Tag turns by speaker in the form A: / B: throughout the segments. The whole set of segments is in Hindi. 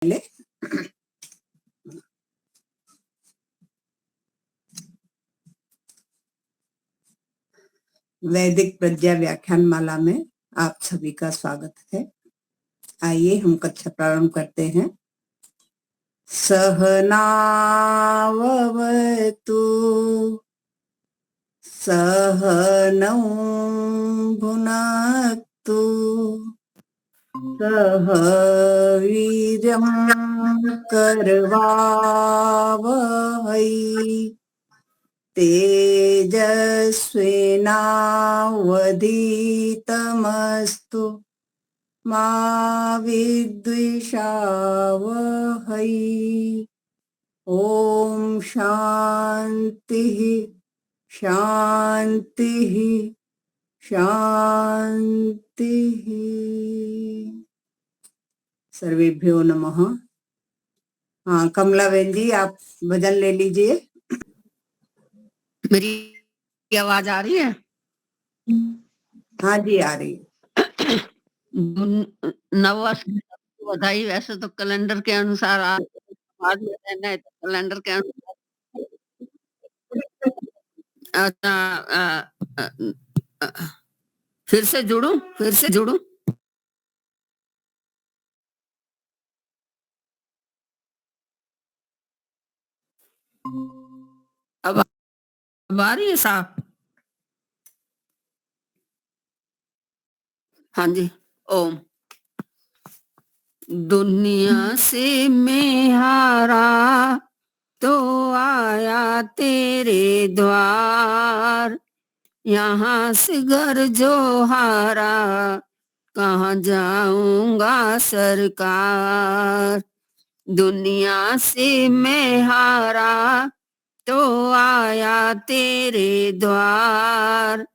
A: पहले वैदिक प्रज्ञा व्याख्यान माला में आप सभी का स्वागत है। आइए हम कक्षा प्रारंभ करते हैं। सहनाववतु सहनौ भुनक्तु सह वीर्यं करवावहै तेजस्विनावधीतमस्तु मा विद्विषावहै। ओम शांतिः शांतिः शांतिः। सर्वेभ्यो नमः। हाँ कमला बहन जी, आप भजन ले लीजिए।
B: मेरी आवाज आ रही है?
A: हाँ जी आ रही है।
B: नववर्ष की सबको बधाई। वैसे तो कैलेंडर के अनुसार आज में रहना है, तो कैलेंडर के अनुसार अच्छा, फिर से जुड़ूं। अब आ रही है साहब? हाँ जी। ओम। दुनिया से मैं हारा तो आया तेरे द्वार, यहाँ से घर जो हारा कहाँ जाऊंगा सरकार। दुनिया से मैं हारा तो आया तेरे द्वार,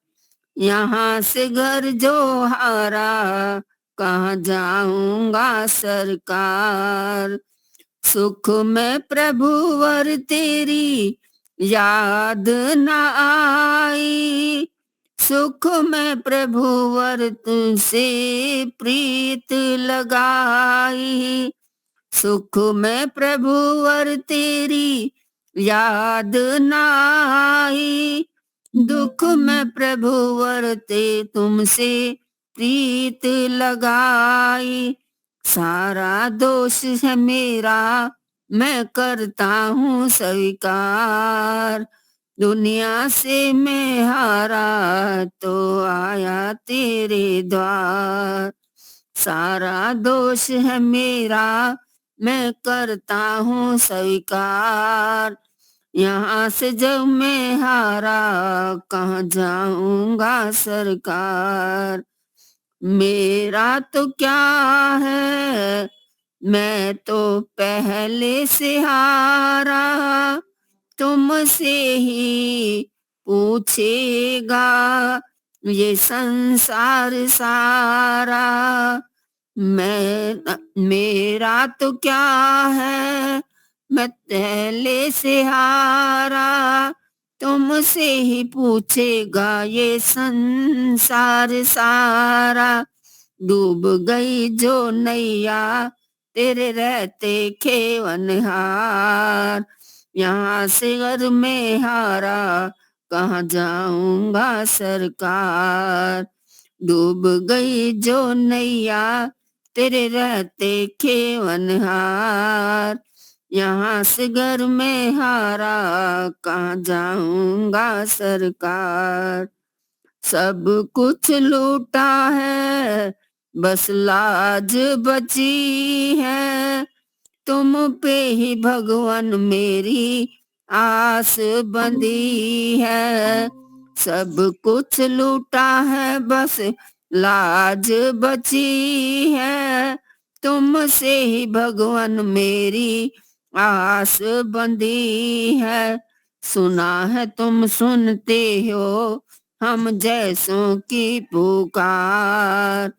B: यहाँ से घर जो हारा कहाँ जाऊंगा सरकार। सुख में प्रभुवर तेरी याद न आई, सुख में प्रभुवर तुझसे प्रीत लगाई। सुख में प्रभुवर तेरी याद न आई, दुख में प्रभुवर ते तुमसे प्रीत लगाई। सारा दोष है मेरा मैं करता हूँ स्वीकार, दुनिया से मैं हारा तो आया तेरे द्वार। सारा दोष है मेरा मैं करता हूँ स्वीकार, यहाँ से जब मैं हारा कहाँ जाऊंगा सरकार। मेरा तो क्या है मैं तो पहले से हारा, तुमसे ही पूछेगा ये संसार सारा। मेरा तो क्या है मैं पहले से हारा, तुमसे ही पूछेगा ये संसार सारा। डूब गई जो नैया तेरे रहते खेवनहार, यहाँ से घर में हारा कहाँ जाऊंगा सरकार। डूब गई जो नैया तेरे रहते खेवनहार, यहाँ से घर में हारा कहाँ जाऊंगा सरकार। सब कुछ लूटा है बस लाज बची है, तुम पे ही भगवान मेरी आस बंधी है। सब कुछ लूटा है बस लाज बची है, तुमसे ही भगवान मेरी आस बंधी है। सुना है तुम सुनते हो हम जैसों की पुकार,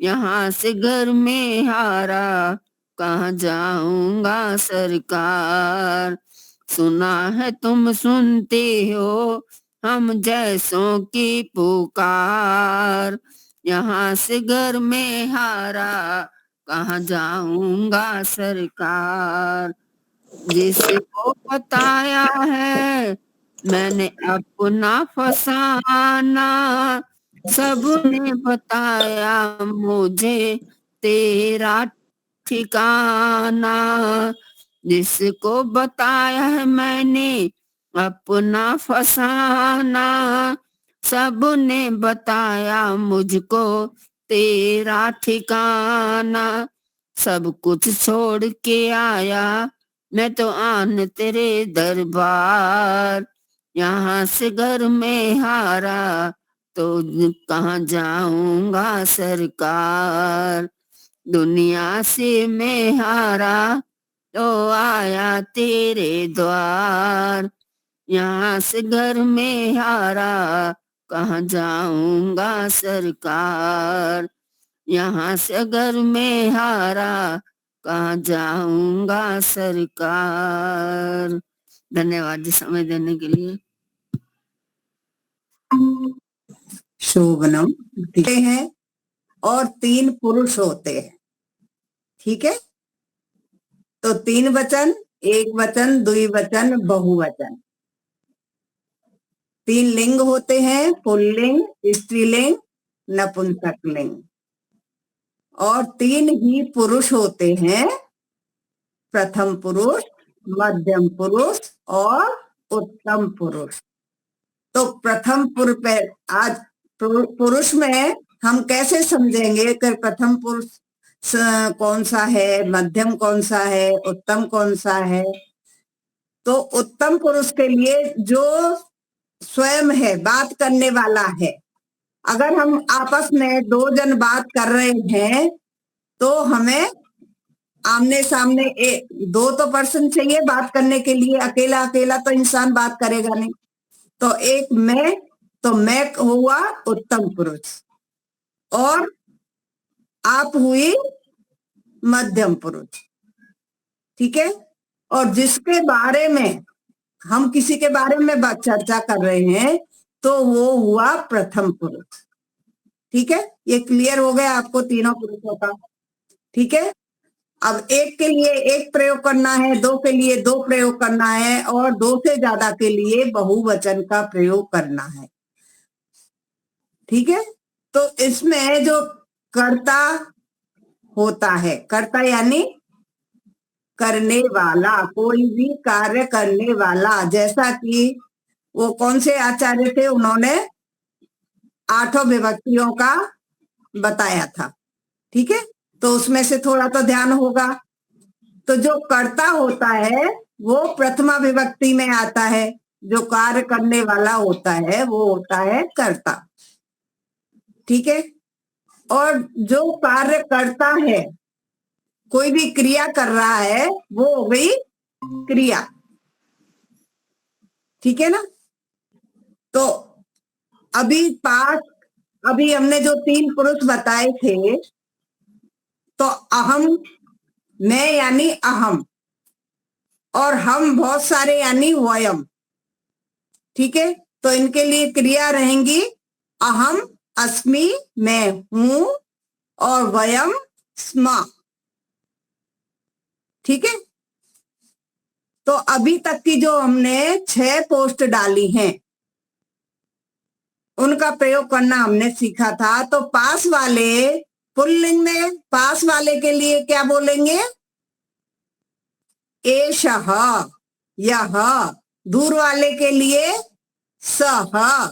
B: यहाँ से घर में हारा कहाँ जाऊंगा सरकार। सुना है तुम सुनते हो हम जैसों की पुकार, यहाँ से घर में हारा कहाँ जाऊंगा सरकार। जिसको बताया है मैंने अपना फसाना, सबने बताया मुझे तेरा ठिकाना। जिसको बताया है मैंने अपना फसाना, सबने बताया मुझको तेरा ठिकाना। सब कुछ छोड़ के आया मैं तो आन तेरे दरबार। यहाँ से घर में हारा तो कहाँ जाऊंगा सरकार। दुनिया से मैं हारा तो आया तेरे द्वार। यहाँ से घर में हारा कहाँ जाऊंगा सरकार। यहाँ से अगर मैं हारा कहाँ जाऊंगा सरकार। धन्यवाद जी समय देने के लिए।
A: शोभनम हैं और 3 पुरुष होते हैं, ठीक है। तो 3 वचन, एक वचन, द्विवचन, बहुवचन। 3 लिंग होते हैं, पुल्लिंग, स्त्रीलिंग, नपुंसकलिंग। और 3 ही पुरुष होते हैं, प्रथम पुरुष, मध्यम पुरुष और उत्तम पुरुष। तो प्रथम पुरुष आज पुरुष में हम कैसे समझेंगे कि प्रथम पुरुष कौन सा है, मध्यम कौन सा है, उत्तम कौन सा है। तो उत्तम पुरुष के लिए जो स्वयं है, बात करने वाला है। अगर हम आपस में 2 जन बात कर रहे हैं तो हमें आमने सामने 2 तो पर्सन चाहिए बात करने के लिए। अकेला अकेला तो इंसान बात करेगा नहीं। तो एक मैं, तो मैं हुआ उत्तम पुरुष और आप हुई मध्यम पुरुष, ठीक है। और जिसके बारे में हम किसी के बारे में चर्चा कर रहे हैं तो वो हुआ प्रथम पुरुष, ठीक है। ये क्लियर हो गया आपको तीनों पुरुषों का, ठीक है। अब एक के लिए एक प्रयोग करना है, 2 के लिए 2 प्रयोग करना है और 2 से ज्यादा के लिए बहुवचन का प्रयोग करना है, ठीक है। तो इसमें जो कर्ता होता है, कर्ता यानी करने वाला, कोई भी कार्य करने वाला। जैसा कि वो कौन से आचार्य थे, उन्होंने 8 विभक्तियों का बताया था, ठीक है। तो उसमें से थोड़ा तो ध्यान होगा। तो जो कर्ता होता है वो प्रथमा विभक्ति में आता है। जो कार्य करने वाला होता है वो होता है कर्ता, ठीक है। और जो कार्य करता है, कोई भी क्रिया कर रहा है, वो हो गई क्रिया, ठीक है ना। तो अभी हमने जो 3 पुरुष बताए थे, तो अहम, मैं यानी अहम, और हम बहुत सारे यानी वयम, ठीक है। तो इनके लिए क्रिया रहेंगी अहम अस्मि, मैं हूं, और वयम स्म, ठीक है। तो अभी तक की जो हमने 6 पोस्ट डाली हैं उनका प्रयोग करना हमने सीखा था। तो पास वाले, पुल्लिंग में पास वाले के लिए क्या बोलेंगे, एषः, यह। दूर वाले के लिए सह,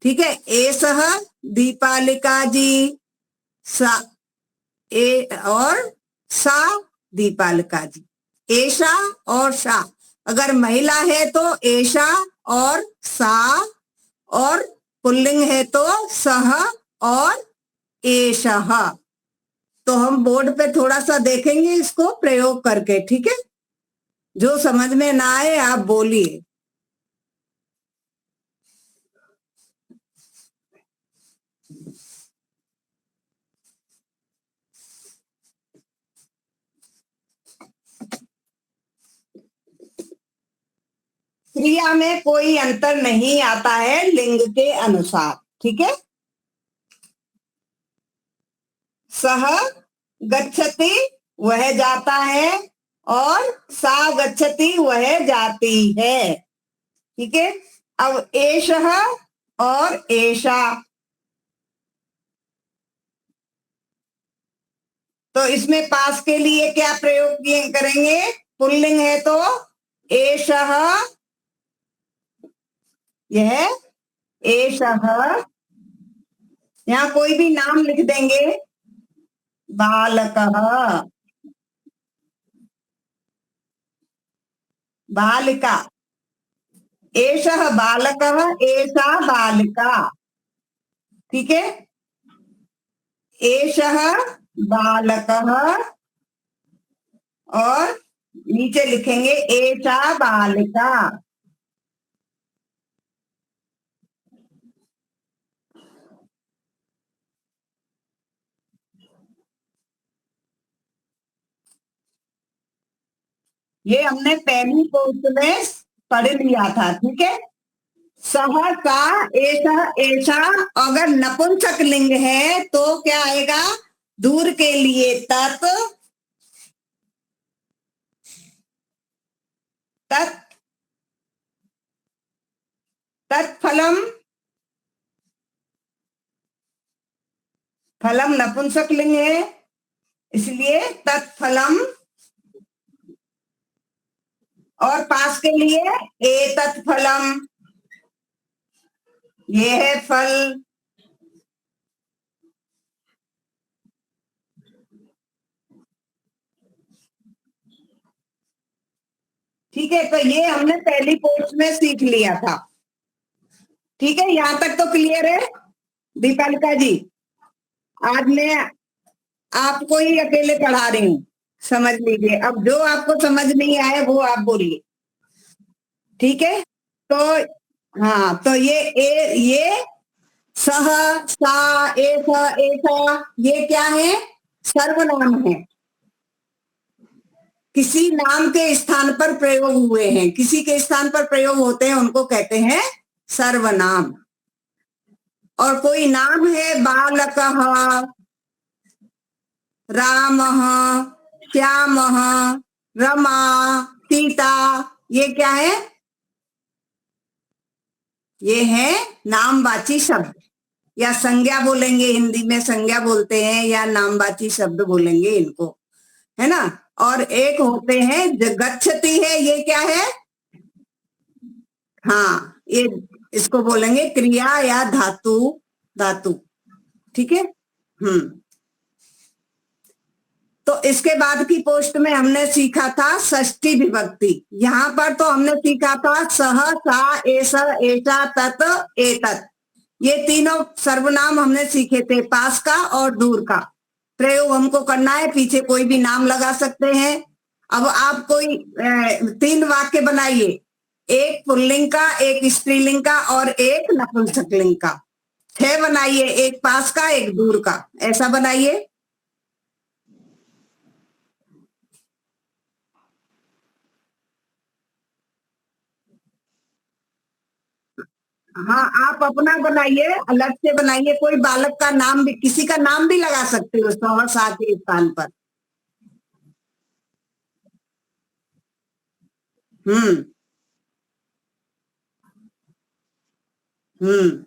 A: ठीक है। एसह दीपालिका जी, सा और सा दीपालिका जी। एशा और सा, अगर महिला है तो एशा और सा, और पुल्लिंग है तो सह और एशः। तो हम बोर्ड पे थोड़ा सा देखेंगे इसको प्रयोग करके, ठीक है। जो समझ में ना आए आप बोलिए। क्रिया में कोई अंतर नहीं आता है लिंग के अनुसार, ठीक है। सह गच्छति वह जाता है, और सा गच्छति वह जाती है। ठीक है। अब एषः और एषा, तो इसमें पास के लिए क्या प्रयोग करेंगे? पुल्लिंग है तो एषः, यह एषः, यहाँ कोई भी नाम लिख देंगे, बालकः, बालिका, एषः बालकः, एषा बालिका। ठीक है। एषः बालकः और नीचे लिखेंगे एषा बालिका। ये हमने पहली पोस्ट में पढ़ लिया था। ठीक है। सह, का, ऐसा, ऐसा, अगर नपुंसक लिंग है तो क्या आएगा? दूर के लिए तत्, तत्, तत्फलम, फलम नपुंसक लिंग है इसलिए तत्फलम, और पास के लिए एतत् फलम, ये है फल। ठीक है। तो ये हमने पहली पोस्ट में सीख लिया था। ठीक है। यहां तक तो क्लियर है दीपालिका जी? आज मैं आपको ही अकेले पढ़ा रही हूँ, समझ लीजिए। अब जो आपको समझ नहीं आए वो आप बोलिए। ठीक है। तो हाँ, तो ये सह, सा, ऐसा, ऐसा, ये क्या है? सर्वनाम है, किसी नाम के स्थान पर प्रयोग हुए हैं, किसी के स्थान पर प्रयोग होते हैं उनको कहते हैं सर्वनाम। और कोई नाम है बालकः, रामः, श्यामः, रमा, सीता, ये क्या है? ये है नामवाची शब्द, या संज्ञा बोलेंगे, हिंदी में संज्ञा बोलते हैं, या नामवाची शब्द बोलेंगे इनको, है ना। और एक होते हैं गच्छति है, ये क्या है? हाँ, ये इसको बोलेंगे क्रिया या धातु, धातु। ठीक है। तो इसके बाद की पोस्ट में हमने सीखा था षष्ठी विभक्ति। यहाँ पर तो हमने सीखा था सह, सा, ऐसा, ऐसा, तत्, एतत्, ये तीनों सर्वनाम हमने सीखे थे। पास का और दूर का प्रयोग हमको करना है, पीछे कोई भी नाम लगा सकते हैं। अब आप कोई 3 वाक्य बनाइए, एक पुल्लिंग का, एक स्त्रीलिंग का और एक नपुंसकलिंग का। 6 बनाइए, एक पास का, एक दूर का, ऐसा बनाइए। हाँ, आप अपना बनाइए, अलग से बनाइए। कोई बालक का नाम भी, किसी का नाम भी लगा सकते हो सहसा के स्थान पर। हम्म। हम्म।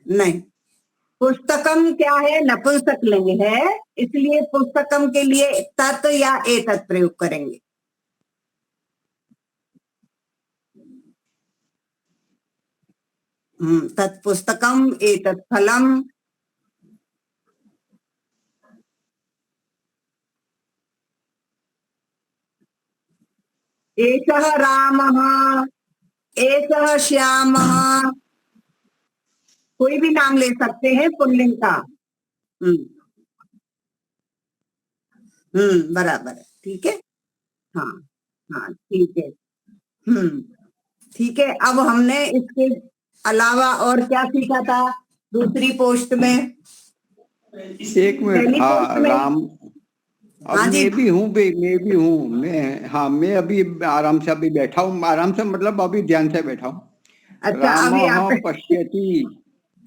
A: नहीं, पुस्तकम क्या है? नपुंसकलिंग है, इसलिए पुस्तकम के लिए तत् या एतत् प्रयोग करेंगे। तत्पुस्तकम, एतत् फलम। एषः रामः, एषः श्यामः, कोई भी नाम ले सकते हैं पुल्लिंग का। बराबर है। ठीक है। हाँ, हाँ, ठीक है। ठीक है। अब हमने इसके अलावा और क्या सीखा था दूसरी पोस्ट में?
C: एक मिनट।
A: पहली पोस्ट में
C: राम, अब
A: हाँ जी।
C: मैं भी हूँ मैं भी हूँ मैं अभी आराम से अभी बैठा हूँ, आराम से मतलब अभी ध्यान से बैठा हूँ।
A: अच्छा, अभी
C: रामः
A: आप
C: पश्यति,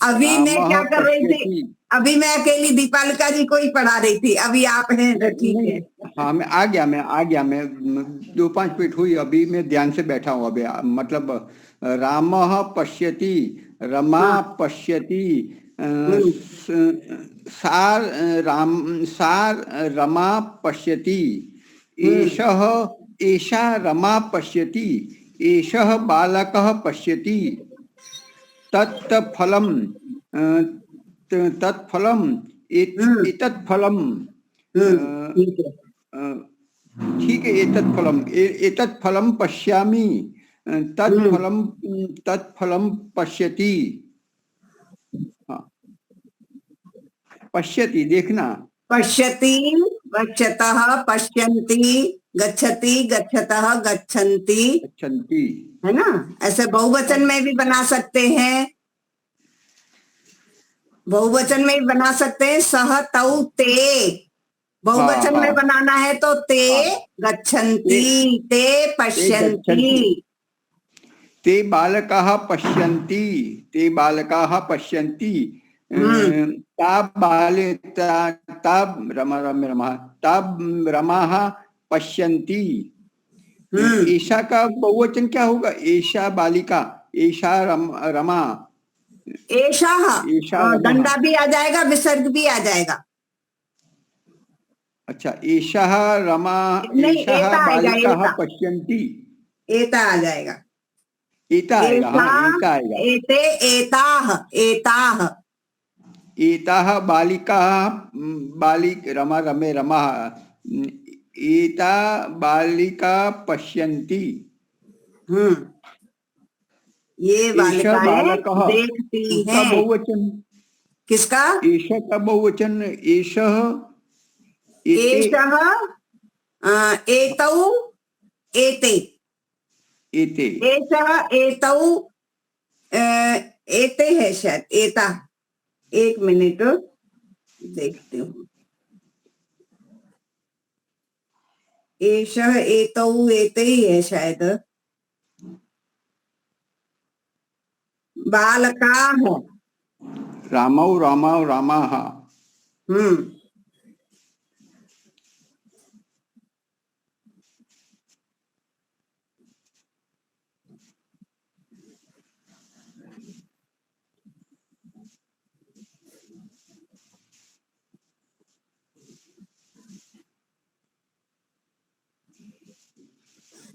A: अभी मैं
C: रामः
A: क्या कर रही थी?
C: पश्यति।
A: अभी मैं अकेली दीपालिका जी को ही पढ़ा रही थी, अभी आप हैं तो
C: नहीं
A: ठीक है।
C: नहीं, हाँ मैं आ गया मैं 2-5 मिनट हुई, अभी मैं ध्यान से बैठा हूँ अभी, मतलब रामः पश्यति, रमा
A: हाँ।
C: पश्यति,
A: हम्म।
C: सा रमा पश्यति,
A: हम्म।
C: एषः एषा रमा पश्यति, एषः बालकः पश्यति, तत्फलम तत्फलम
A: हम्म।
C: एतत् फलम।
A: ठीक है।
C: ठीक है, एतत् फलम पश्यामि,
A: हम्म।
C: तत्फलम तत्फलम पश्यति। हाँ, पश्यति देखना।
A: पश्यति, गच्छतः, पश्यन्ति, गच्छति, गच्छतः, गच्छन्ति,
C: गच्छन्ति।
A: है ना? ऐसे बहुवचन में भी बना सकते हैं, बहुवचन में भी बना सकते हैं। सह तौ ते,
C: हाँ
A: बहुवचन में
C: हाँ
A: बनाना है तो ते
C: हाँ, ते
A: गच्छन्ति, ते
C: ते गच्छन्ति,
A: पश्यन्ति।
C: ते बालकाः पश्यन्ति, ते बालकाः पश्यन्ति,
A: हम्म।
C: ता बाले ता ता रमाः पश्यन्ति।
A: हम्म।
C: ईशा का बहुवचन क्या होगा? ईशा बालिका, ईशा रमा,
A: एषः,
C: ईशा रमः।
A: दंडा भी आ जाएगा, विसर्ग भी आ जाएगा।
C: अच्छा, ईशः रमा,
A: नहीं,
C: ईशः
A: एता आएगा,
C: बालिकाः
A: एता,
C: पश्यन्ति।
A: एता आ जाएगा।
C: एता आएगा,
A: एषा,
C: हाँ एता आएगा।
A: एते, एताः, एताः।
C: एताः बालिकाः, बालिक रमा रमे रमः, एता बालिका पश्यन्ति।
A: हम्म। ये
C: एष
A: बालिकाएं
C: बालकः,
A: देखती
C: उसका
A: हैं।
C: बहुवचन,
A: किसका?
C: एष का बहुवचन, एषः, एते,
A: एषः, एतौ, एते,
C: एते।
A: एषः, एतौ, एते है शायद, एता। एक मिनट देखती हूँ। एषः, एतौ, एते ही है शायद। बालकाः।
C: रामौ रामौ रामाः।
A: हम्म।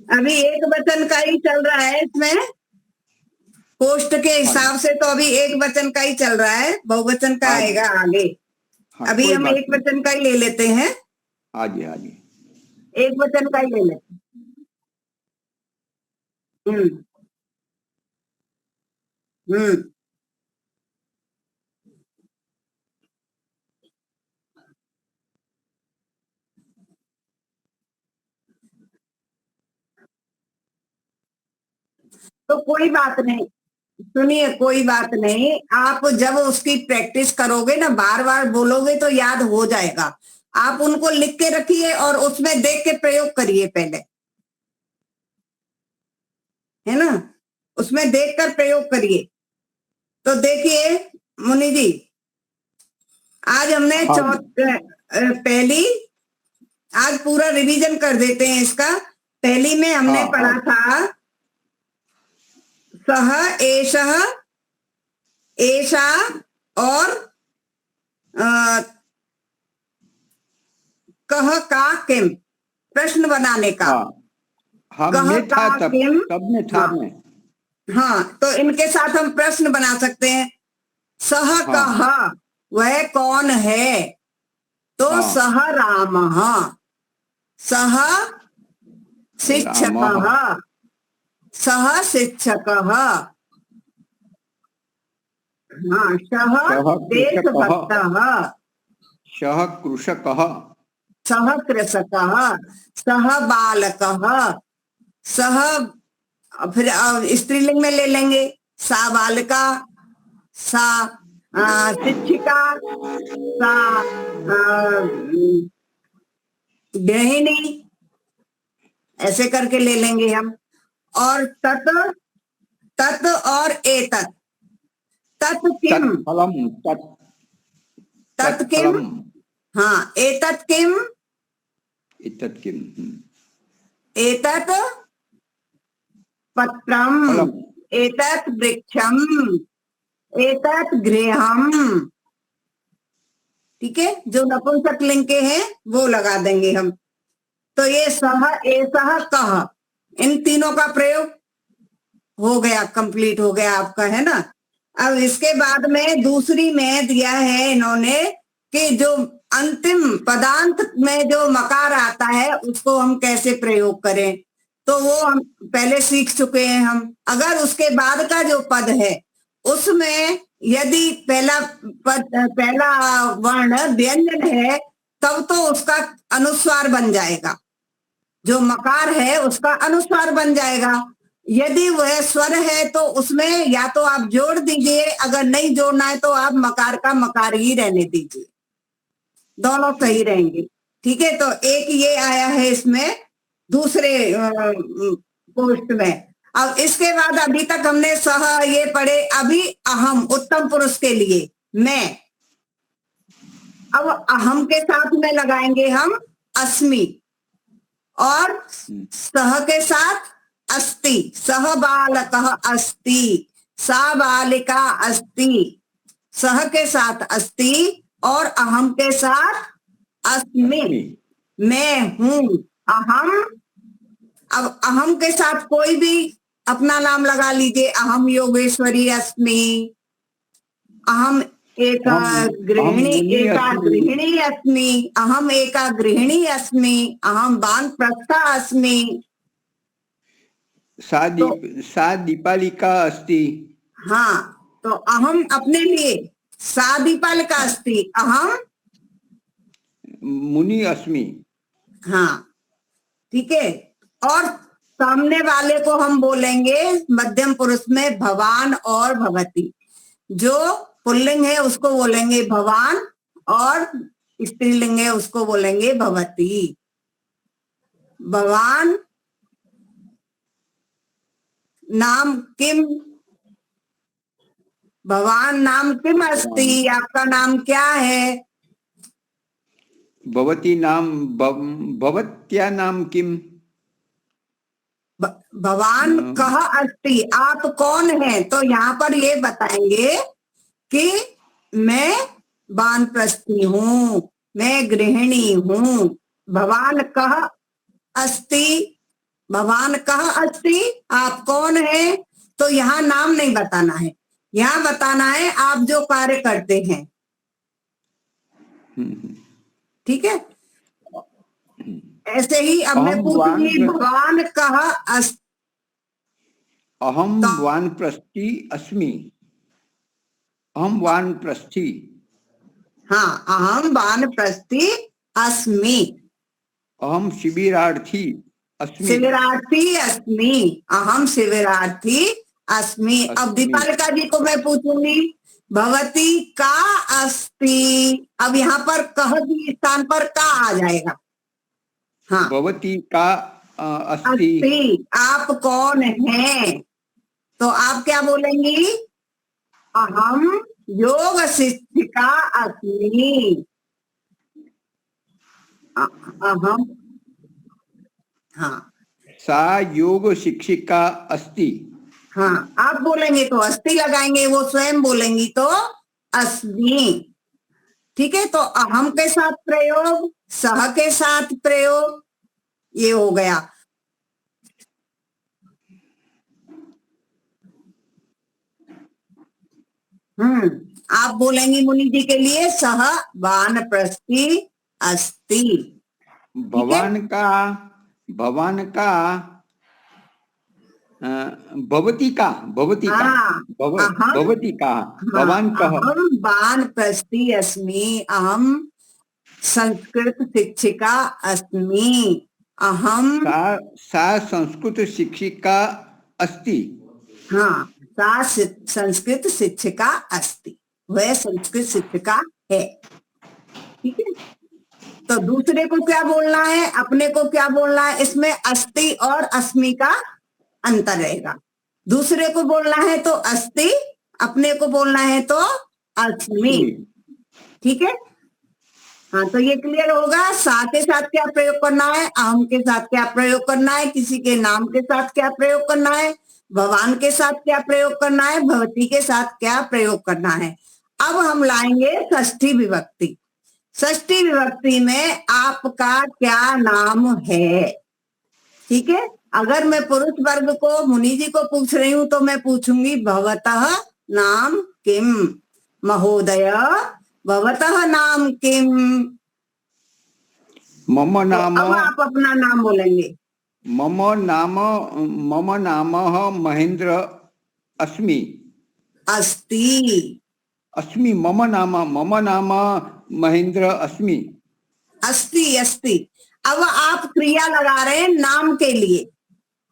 A: अभी एक वचन का ही चल रहा है इसमें, पोस्ट के
C: हाँ
A: हिसाब से तो अभी एक वचन का ही चल रहा है, बहुवचन का
C: हाँ
A: आएगा आगे।
C: हाँ,
A: अभी
C: कोई
A: हम
C: बात
A: एक
C: नहीं,
A: वचन का ही ले लेते हैं,
C: आगे आगे।
A: एक वचन का ही ले लेते हैं। हम्म। हम्म। तो कोई बात नहीं, सुनिए, कोई बात नहीं, आप जब उसकी प्रैक्टिस करोगे ना, बार बार बोलोगे तो याद हो जाएगा। आप उनको लिख के रखिए और उसमें देख के प्रयोग करिए पहले, है ना? उसमें देखकर प्रयोग करिए। तो देखिए मुनि जी, आज हमने
C: हाँ जी,
A: पहली, आज पूरा रिवीजन कर देते हैं इसका। पहली में हमने
C: हाँ हाँ
A: पढ़ा था सह, एषः, एषा, और कह का किम, प्रश्न बनाने का।
C: हाँ हाँ,
A: कह
C: मैं
A: का
C: था तब,
A: किम।
C: तब में था
A: हाँ।
C: मैं।
A: हाँ, तो इनके साथ हम प्रश्न बना सकते हैं। सह
C: हाँ
A: कह, वह कौन है? तो
C: हाँ,
A: सह रामः, सह
C: रामः,
A: शिक्षकः, सह शिक्षकः, हाँ, सह
C: सः कृषकः,
A: देशभक्तः,
C: सः कृषकः,
A: सह कृषकः, सह बालकः, सह, फिर स्त्रीलिंग में ले लेंगे, सा बालिका, सा शिक्षिका, सा गृहिणी, ऐसे करके ले लेंगे हम। और तत्, तत् और एतत्, तत् किम,
C: तत्फलम,
A: तत् किम,
C: तत्फलम,
A: हाँ, एतत् किम,
C: एतत् किम,
A: एतत् पत्रम,
C: फलम,
A: एतत् वृक्षम, एतत् गृहम। ठीक है, जो नपुंसकलिंग के हैं वो लगा देंगे हम। तो ये सह, एसह, कह, इन तीनों का प्रयोग हो गया, कंप्लीट हो गया आपका, है ना। अब इसके बाद में दूसरी में दिया है इन्होंने कि जो अंतिम पदांत में जो मकार आता है उसको हम कैसे प्रयोग करें, तो वो हम पहले सीख चुके हैं हम। अगर उसके बाद का जो पद है उसमें यदि पहला पद, पहला वर्ण व्यंजन है, तब तो उसका अनुस्वार बन जाएगा, जो मकार है उसका अनुस्वार बन जाएगा। यदि वह स्वर है तो उसमें या तो आप जोड़ दीजिए, अगर नहीं जोड़ना है तो आप मकार का मकार ही रहने दीजिए, दोनों सही रहेंगे। ठीक है, तो एक ये आया है इसमें दूसरे पोस्ट में। अब इसके बाद अभी तक हमने सह ये पढ़े, अभी अहम, उत्तम पुरुष के लिए मैं। अब अहम के साथ में लगाएंगे हम अस्मि, और सह के साथ अस्ति, सह बालकः अस्ति, सा बालिका अस्ति, सह के साथ अस्ति और अहम के साथ अस्मि, मैं हूं, अहम। अब अहम के साथ कोई भी अपना नाम लगा लीजिए, अहम योगेश्वरी अस्मि, अहम एका गृहिणी अस्मि, अहम एका गृहिणी अस्मि, अहम वानप्रस्था अस्मि,
C: सा दीपालिका अस्ति।
A: हाँ, तो अहम अपने लिए, सा दीपालिका अस्ति, अहम
C: मुनि अस्मि।
A: हाँ, ठीक है। और सामने वाले को हम बोलेंगे मध्यम पुरुष में भवान और भवती, जो पुल्लिंग है उसको बोलेंगे भवान और स्त्रीलिंग है उसको बोलेंगे भवती। भवान नाम किम, भवान नाम किम अस्ति, आपका नाम क्या है।
C: भवती नाम, भवत्या नाम किम,
A: भवान कह अस्ति, आप कौन हैं, तो यहाँ पर ये बताएंगे कि मैं वानप्रस्थी हूँ, मैं गृहिणी हूँ। भवान कह अस्ति, भवान कह अस्ति, आप कौन हैं, तो यहाँ नाम नहीं बताना है, यहाँ बताना है आप जो कार्य करते हैं। ठीक है, ऐसे ही अब मैं पूछूंगी भगवान कह अस्ति,
C: अहम वानप्रस्थी अस्मि, अहम वानप्रस्थी,
A: हाँ, अहम वानप्रस्थी अस्मि,
C: अहम शिबिरार्थी अस्मि,
A: शिविरार्थी अस्मि, अहम शिविरार्थी अस्मि। अब दीपालिका जी को मैं पूछूंगी भवती का अस्ति, अब यहाँ पर कह के स्थान पर का आ जाएगा। हाँ,
C: भवती का अस्ति,
A: अस्ति, आप कौन हैं, तो आप क्या बोलेंगी, अहम योग शिक्षिका अस्मि, अहम, हाँ,
C: सा योग शिक्षिका अस्ति।
A: हाँ, आप बोलेंगे तो अस्ति लगाएंगे, वो स्वयं बोलेंगी तो अस्मि। ठीक है, तो अहम के साथ प्रयोग, सह के साथ प्रयोग, ये हो गया। आप बोलेंगी मुनि जी के लिए सह वानप्रस्थी अस्ति।
C: भवान का, भवान का, भवती का, भवती का, भवती का, भवान कह,
A: अहम वानप्रस्थी अस्मि, अहम संस्कृत शिक्षिका अस्मि, अहम,
C: सा संस्कृत शिक्षिका अस्ति।
A: हाँ, सा संस्कृत शिक्षिका अस्ति, वह संस्कृत शिक्षिका है। ठीक है, तो दूसरे को क्या बोलना है, अपने को क्या बोलना है, इसमें अस्ति और अस्मि का अंतर रहेगा। दूसरे को बोलना है तो अस्ति, अपने को बोलना है तो अस्मि। ठीक है, हाँ, तो ये क्लियर होगा। सा के साथ क्या प्रयोग करना है, अहम के साथ क्या प्रयोग करना है, किसी के नाम के साथ क्या प्रयोग करना है, भगवान के साथ क्या प्रयोग करना है, भवती के साथ क्या प्रयोग करना है। अब हम लाएंगे षष्ठी विभक्ति। षष्ठी विभक्ति में आपका क्या नाम है। ठीक है, अगर मैं पुरुष वर्ग को, मुनि जी को पूछ रही हूं तो मैं पूछूंगी भवतः नाम किम, महोदय भवतः नाम किम।
C: मम नाम,
A: तो अब आप अपना नाम बोलेंगे।
C: मम नाम महेंद्र अस्मि।
A: अस्ति,
C: अस्मि, मम नाम महेंद्र अस्मि।
A: अस्ति, अस्ति। अब आप क्रिया लगा रहे हैं नाम के लिए,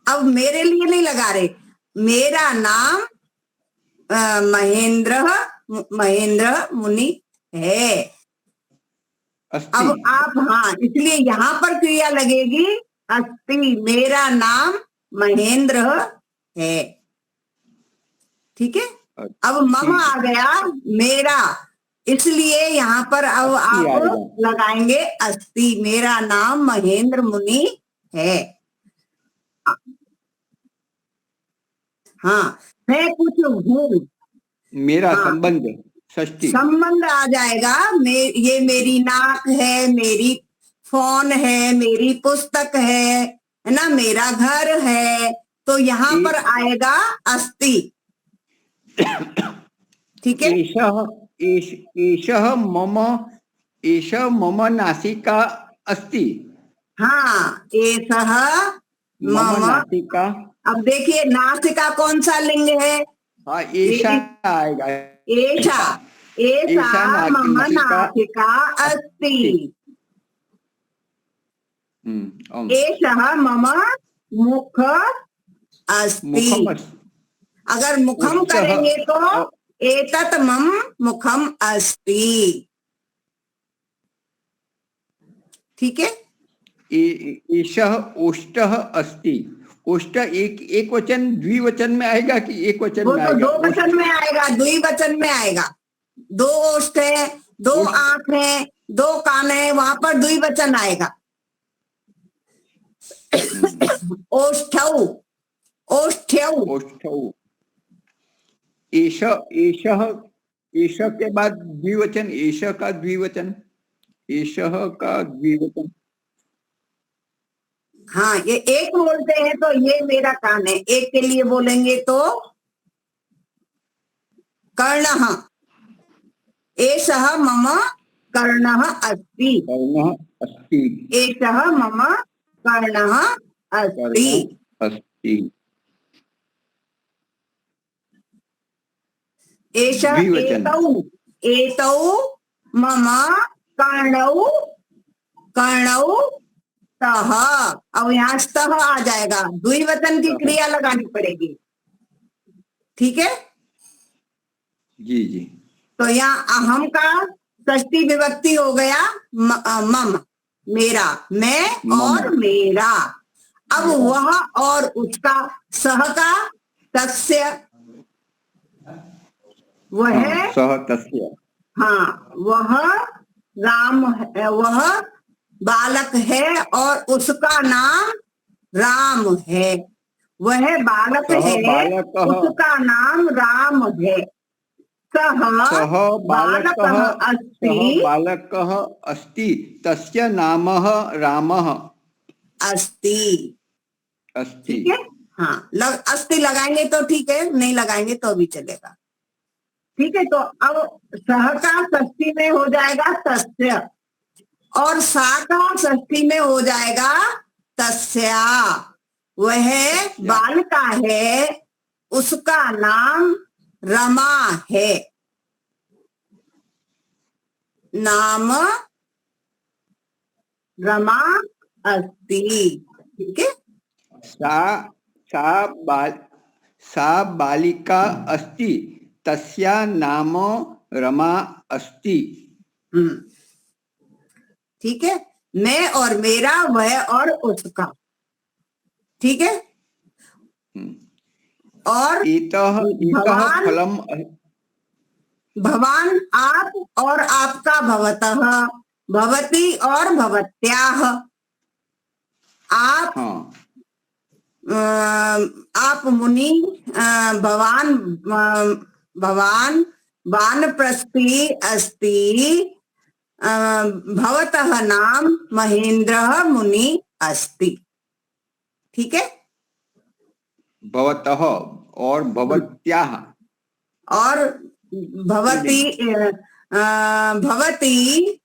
A: अब मेरे लिए नहीं लगा रहे। मेरा नाम महेंद्र मुनि है। अब आप, हाँ, इसलिए यहाँ पर क्रिया लगेगी अस्ति, मेरा नाम महेंद्र है। ठीक है, अब मम आ गया मेरा, इसलिए यहाँ पर अब आप लगाएंगे अस्ति, मेरा नाम महेंद्र मुनि है। हाँ, मैं कुछ हूँ,
C: मेरा
A: हाँ,
C: संबंध, षष्ठी
A: संबंध आ जाएगा। ये मेरी नाक है, मेरी फोन है, मेरी पुस्तक है ना, मेरा घर है, तो यहाँ पर आएगा अस्ति। ठीक है,
C: एषः मम नासिका अस्ति।
A: हाँ, एषः
C: मम नासिका।
A: अब देखिए नासिका कौन सा लिंग है,
C: हाँ, ऐसा आएगा,
A: एषा, एषा मम नासिका अस्ति। एषः मम मुख अस्ति। अगर मुखम करेंगे तो एतत् मम मुखम अस्ति। ठीक है,
C: एषः ओष्ठः अस्ति। ओष्ठ एक वचन द्विवचन में आएगा कि एक वचन में आएगा?
A: दो वचन में आएगा, द्विवचन में आएगा। दो ओष्ठ है, दो आंख है, दो कान है, वहां पर द्विवचन आएगा। ओष्ठौ, ओष्ठ्यौ,
C: ओष्ठौ। एषः के बाद द्विवचन, एषः का द्विवचन, एषः का द्विवचन।
A: हाँ, ये एक बोलते हैं तो ये मेरा कान है, एक के लिए बोलेंगे तो कर्णः, एषः मम कर्णः अस्ति।
C: कर्णः अस्ति,
A: एषः मम कर्णः अस्ति। एषः, एतौ मम कर्णौ, कर्णौ तः। अब यहाँ स्तः आ जाएगा, द्विवचन की क्रिया लगानी पड़ेगी। ठीक है
C: जी जी।
A: तो यहाँ अहम का षष्ठी विभक्ति हो गया मम, मेरा, मैं और मेरा। अब वह और उसका, सह का, तस्य, वह,
C: सह तस्य,
A: हाँ, वह राम है, वह बालक है और उसका नाम राम है। वह बालक है, उसका नाम राम है। सह बालकः अस्ति,
C: बालकः अस्ति, तस्य नामः रामः अस्ति।
A: ठीक है, हाँ, अस्ति लगाएंगे तो ठीक है, नहीं लगाएंगे तो भी चलेगा। ठीक है, तो अब सह का षष्ठी में हो जाएगा तस्य और सा का षष्ठी में हो जाएगा तस्या। वह बालिका है, उसका नाम रमा है। नाम रमा अस्ति। ठीक है,
C: सा बालिका अस्ति, तस्या नाम रमा अस्ति।
A: ठीक है, मैं और मेरा, वह और उसका, ठीक है। और
C: इतः इतः
A: भवान,
C: फलम
A: भवान आप और आपका, भवतः, भवती और भवत्याः, आप,
C: हाँ
A: आप मुनि, भवान, भवान वानप्रस्थी अस्ति, भवतः नाम महेंद्रः मुनि अस्ति, ठीक है।
C: भवतः और भवत्याः
A: और भवती, भवती,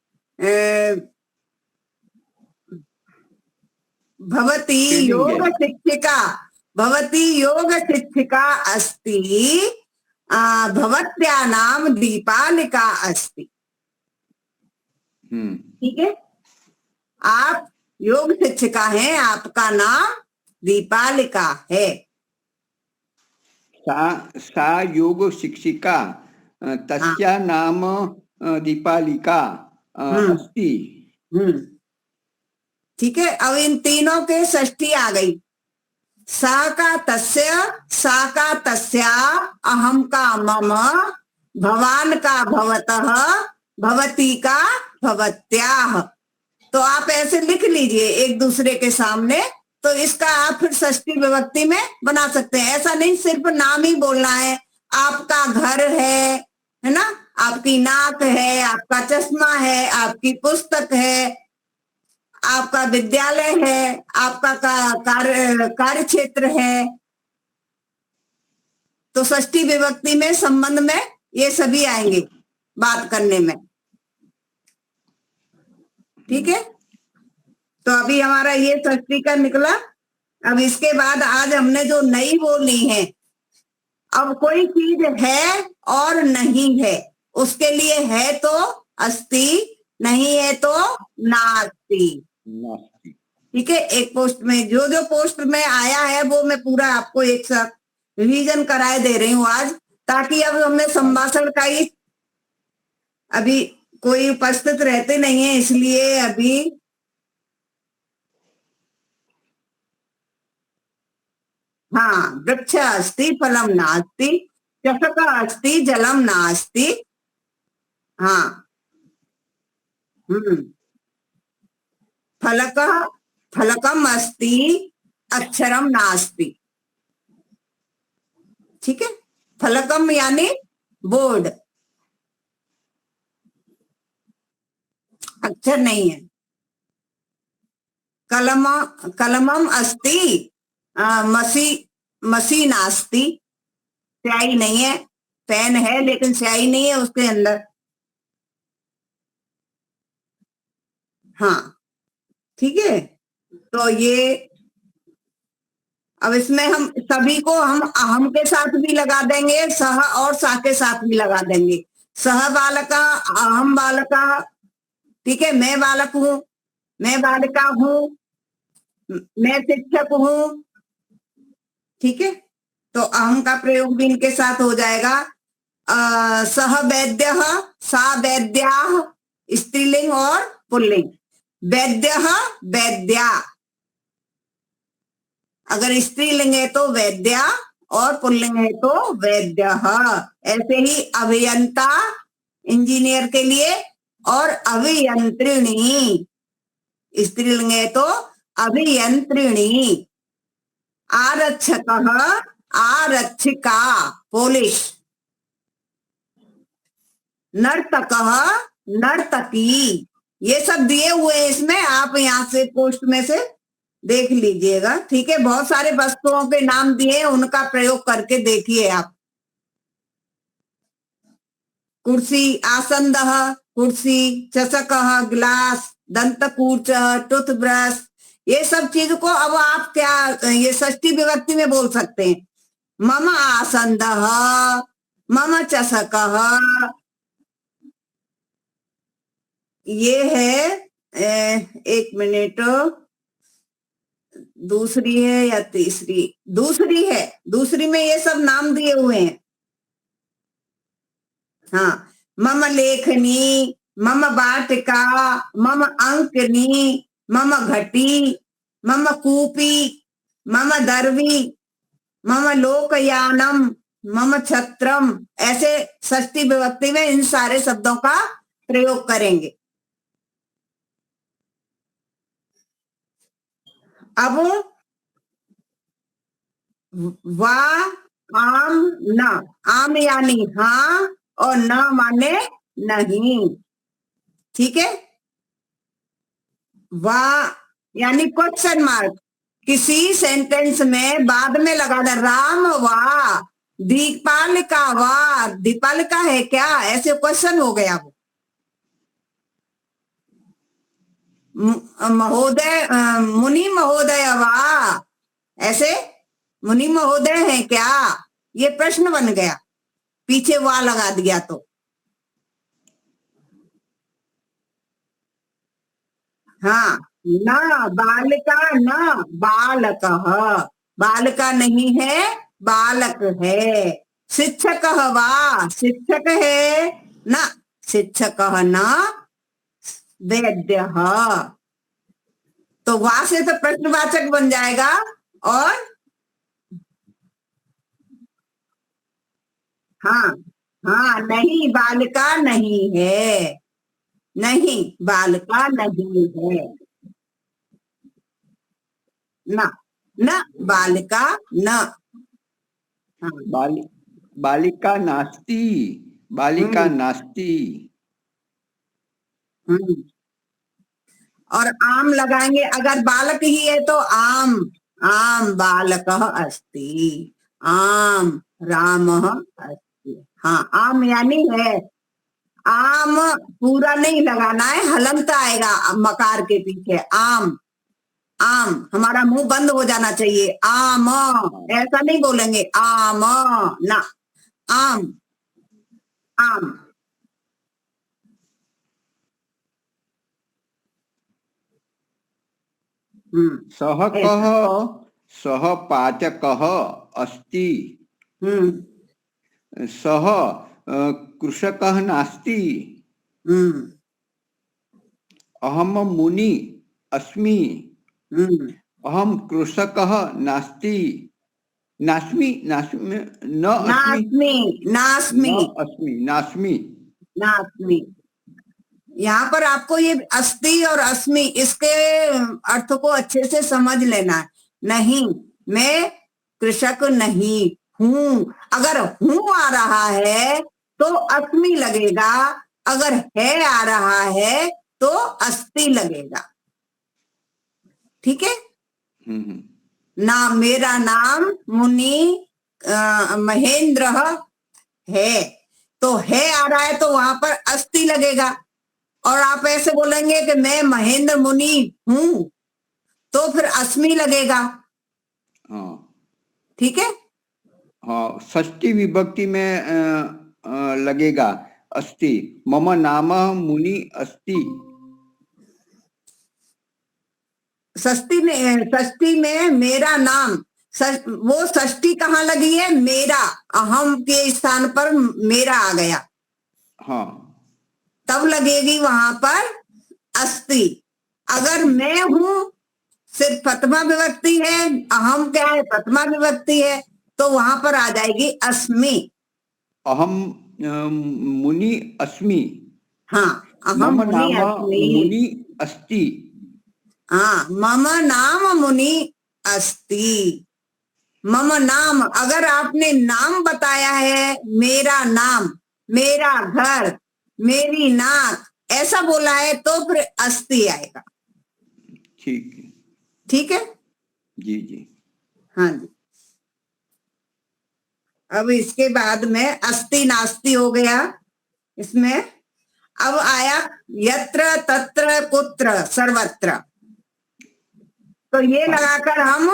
A: भवती
C: स्त्रीलिंगे
A: योग शिक्षिका, भवती योग शिक्षिका अस्ति, भवत्या नाम दीपालिका अस्ति, ठीक है। आप योग शिक्षिका हैं, आपका नाम दीपालिका है।
C: सा योग शिक्षिका तस्या नाम दीपालिका अस्ति।
A: ठीक है। अब इन तीनों के षष्ठी आ गई। सा का तस्य, सा का तस्या, अहम का मम, भवान का भवतः, भवती का भवत्याः। तो आप ऐसे लिख लीजिए एक दूसरे के सामने, तो इसका आप फिर षष्ठी विभक्ति में बना सकते हैं। ऐसा नहीं सिर्फ नाम ही बोलना है। आपका घर है ना, आपकी नाक है, आपका चश्मा है, आपकी पुस्तक है, आपका विद्यालय है, आपका कार्य क्षेत्र है। तो षष्ठी विभक्ति में संबंध में ये सभी आएंगे बात करने में, ठीक है। तो अभी हमारा ये षष्ठी का निकला। अब इसके बाद आज हमने जो नई बोली है, अब कोई चीज है और नहीं है, उसके लिए है तो अस्ति, नहीं है तो नास्ति, ठीक है। एक पोस्ट में जो जो पोस्ट में आया है वो मैं पूरा आपको एक साथ रिवीजन कराए दे रही हूँ आज, ताकि अब हमें संभाषण का ही, अभी कोई उपस्थित रहते नहीं है इसलिए अभी हाँ, वृक्ष अस्ति फलम नास्ति, चषक अस्ति जलम नास्ति, हाँ, फलक, फलकम अस्ति अक्षरम नास्ति, ठीक है। फलकम यानी बोर्ड, अक्षर नहीं है। कलम, कलमम अस्ति मसी नास्ति, स्याही नहीं है। पेन है लेकिन स्याही नहीं है उसके अंदर, हाँ, ठीक है। तो ये अब इसमें हम सभी को हम अहम के साथ भी लगा देंगे, सह और सा के साथ भी लगा देंगे। सह बालका, अहम बालका, ठीक है। मैं बालक हूं, मैं बालिका हूं, मैं शिक्षक हूं, ठीक है। तो अहम का प्रयोग भी इनके साथ हो जाएगा। सह वैद्य, सा वैद्या, स्त्रीलिंग और पुल्लिंग। वैद्य, वैद्या, अगर स्त्रीलिंग है तो वैद्या और पुल्लिंग है तो वैद्य। ऐसे ही अभियंता इंजीनियर के लिए, और अभियंत्रिणी स्त्रीलिंग है तो अभियंत्रिणी। आरक्षक, आरक्षिका पुलिस। नर्तक, नर्तकी, ये सब दिए हुए हैं इसमें, आप यहाँ से पोस्ट में से देख लीजिएगा, ठीक है। बहुत सारे वस्तुओं के नाम दिए हैं, उनका प्रयोग करके देखिए आप। कुर्सी, आसंद, कुर्सी, चषक, गिलास, दंतकूच, टूथब्रश, ये सब चीज को अब आप क्या ये षष्ठी विभक्ति में बोल सकते हैं। मम आसंद, मम चषक, ये है एक मिनट, दूसरी है या तीसरी? दूसरी है, दूसरी में ये सब नाम दिए हुए हैं। हाँ, मम लेखनी, मम बाटिका, मम अंकनी, मम घटी, मम कूपी, मम दर्वी, मम लोकयानम, मम छत्रम, ऐसे षष्ठी विभक्ति में इन सारे शब्दों का प्रयोग करेंगे। अब वा, आम, न, आम यानी हाँ और न माने नहीं, ठीक है। वा यानी क्वेश्चन मार्क, किसी सेंटेंस में बाद में लगाना, राम वाह, दीपालिका वाह, दीपालिका है क्या, ऐसे क्वेश्चन हो गया वो। महोदय, मुनि महोदय वाह, ऐसे मुनि महोदय है क्या, ये प्रश्न बन गया, पीछे वाह लगा दिया तो। हाँ, न बालिका, न बालक, बालिका नहीं है, बालक है। शिक्षक वा, शिक्षक है न, शिक्षक न, वैद्य, तो वा से तो प्रश्नवाचक बन जाएगा। और हाँ, हाँ, नहीं बालिका नहीं है, नहीं बालिका नहीं है, न, न बालिका न, हाँ,
C: बालिका नास्ति, बालिका
A: हम्म,
C: नास्ति।
A: और आम लगाएंगे, अगर बालक ही है तो आम, आम बालकः अस्ति, आम रामः अस्ति, हाँ आम यानी है। आम पूरा नहीं लगाना है, हलंत आएगा मकार के पीछे, आम, आम, हमारा मुंह बंद हो जाना चाहिए, आम, ऐसा नहीं बोलेंगे, आम ना, आम, आम।
C: सः कः, सः पाचकः अस्ति, सः कृषकः नास्ति, अहम मुनि अस्मि, अहम कृषकः नास्ति, नास्मि, नास्मि, न अस्मि,
A: नास्मि,
C: न अस्मि, नास्मि,
A: नास्मि। यहाँ पर आपको ये अस्ति और अस्मि इसके अर्थ को अच्छे से समझ लेना है। नहीं, मैं कृषक नहीं हूं, अगर हूं आ रहा है तो अस्मि लगेगा, अगर है आ रहा है तो अस्ति लगेगा, ठीक है। ना, मेरा नाम मुनि महेंद्र है, तो है आ रहा है तो वहां पर अस्ति लगेगा। और आप ऐसे बोलेंगे कि मैं महेंद्र मुनि हूं, तो फिर अस्मि लगेगा,
C: हाँ,
A: ठीक है।
C: हाँ, षष्ठी विभक्ति में लगेगा अस्ति, मम नाम मुनि अस्ति।
A: षष्ठी में मेरा नाम, वो षष्ठी कहाँ लगी है, मेरा, अहम के स्थान पर मेरा आ गया,
C: हाँ,
A: तब लगेगी वहां पर अस्ति। अगर मैं हूं सिर्फ प्रथमा विभक्ति है, अहम क्या है प्रथमा विभक्ति है, तो वहां पर आ जाएगी अस्मि।
C: अहम मुनि अस्मि,
A: हाँ, अहम
C: मम
A: मुनि
C: नाम
A: अस्मि,
C: मुनि अस्ति।
A: हाँ, मम नाम मुनि अस्ति। मम नाम, अगर आपने नाम बताया है, मेरा नाम, मेरा घर, मेरी नाक, ऐसा बोला है तो फिर अस्ति आएगा,
C: ठीक है,
A: ठीक है,
C: जी जी।
A: हाँ जी। अब इसके बाद में अस्ति नास्ति हो गया, इसमें अब आया यत्र तत्र कुत्र सर्वत्र, तो ये लगाकर हम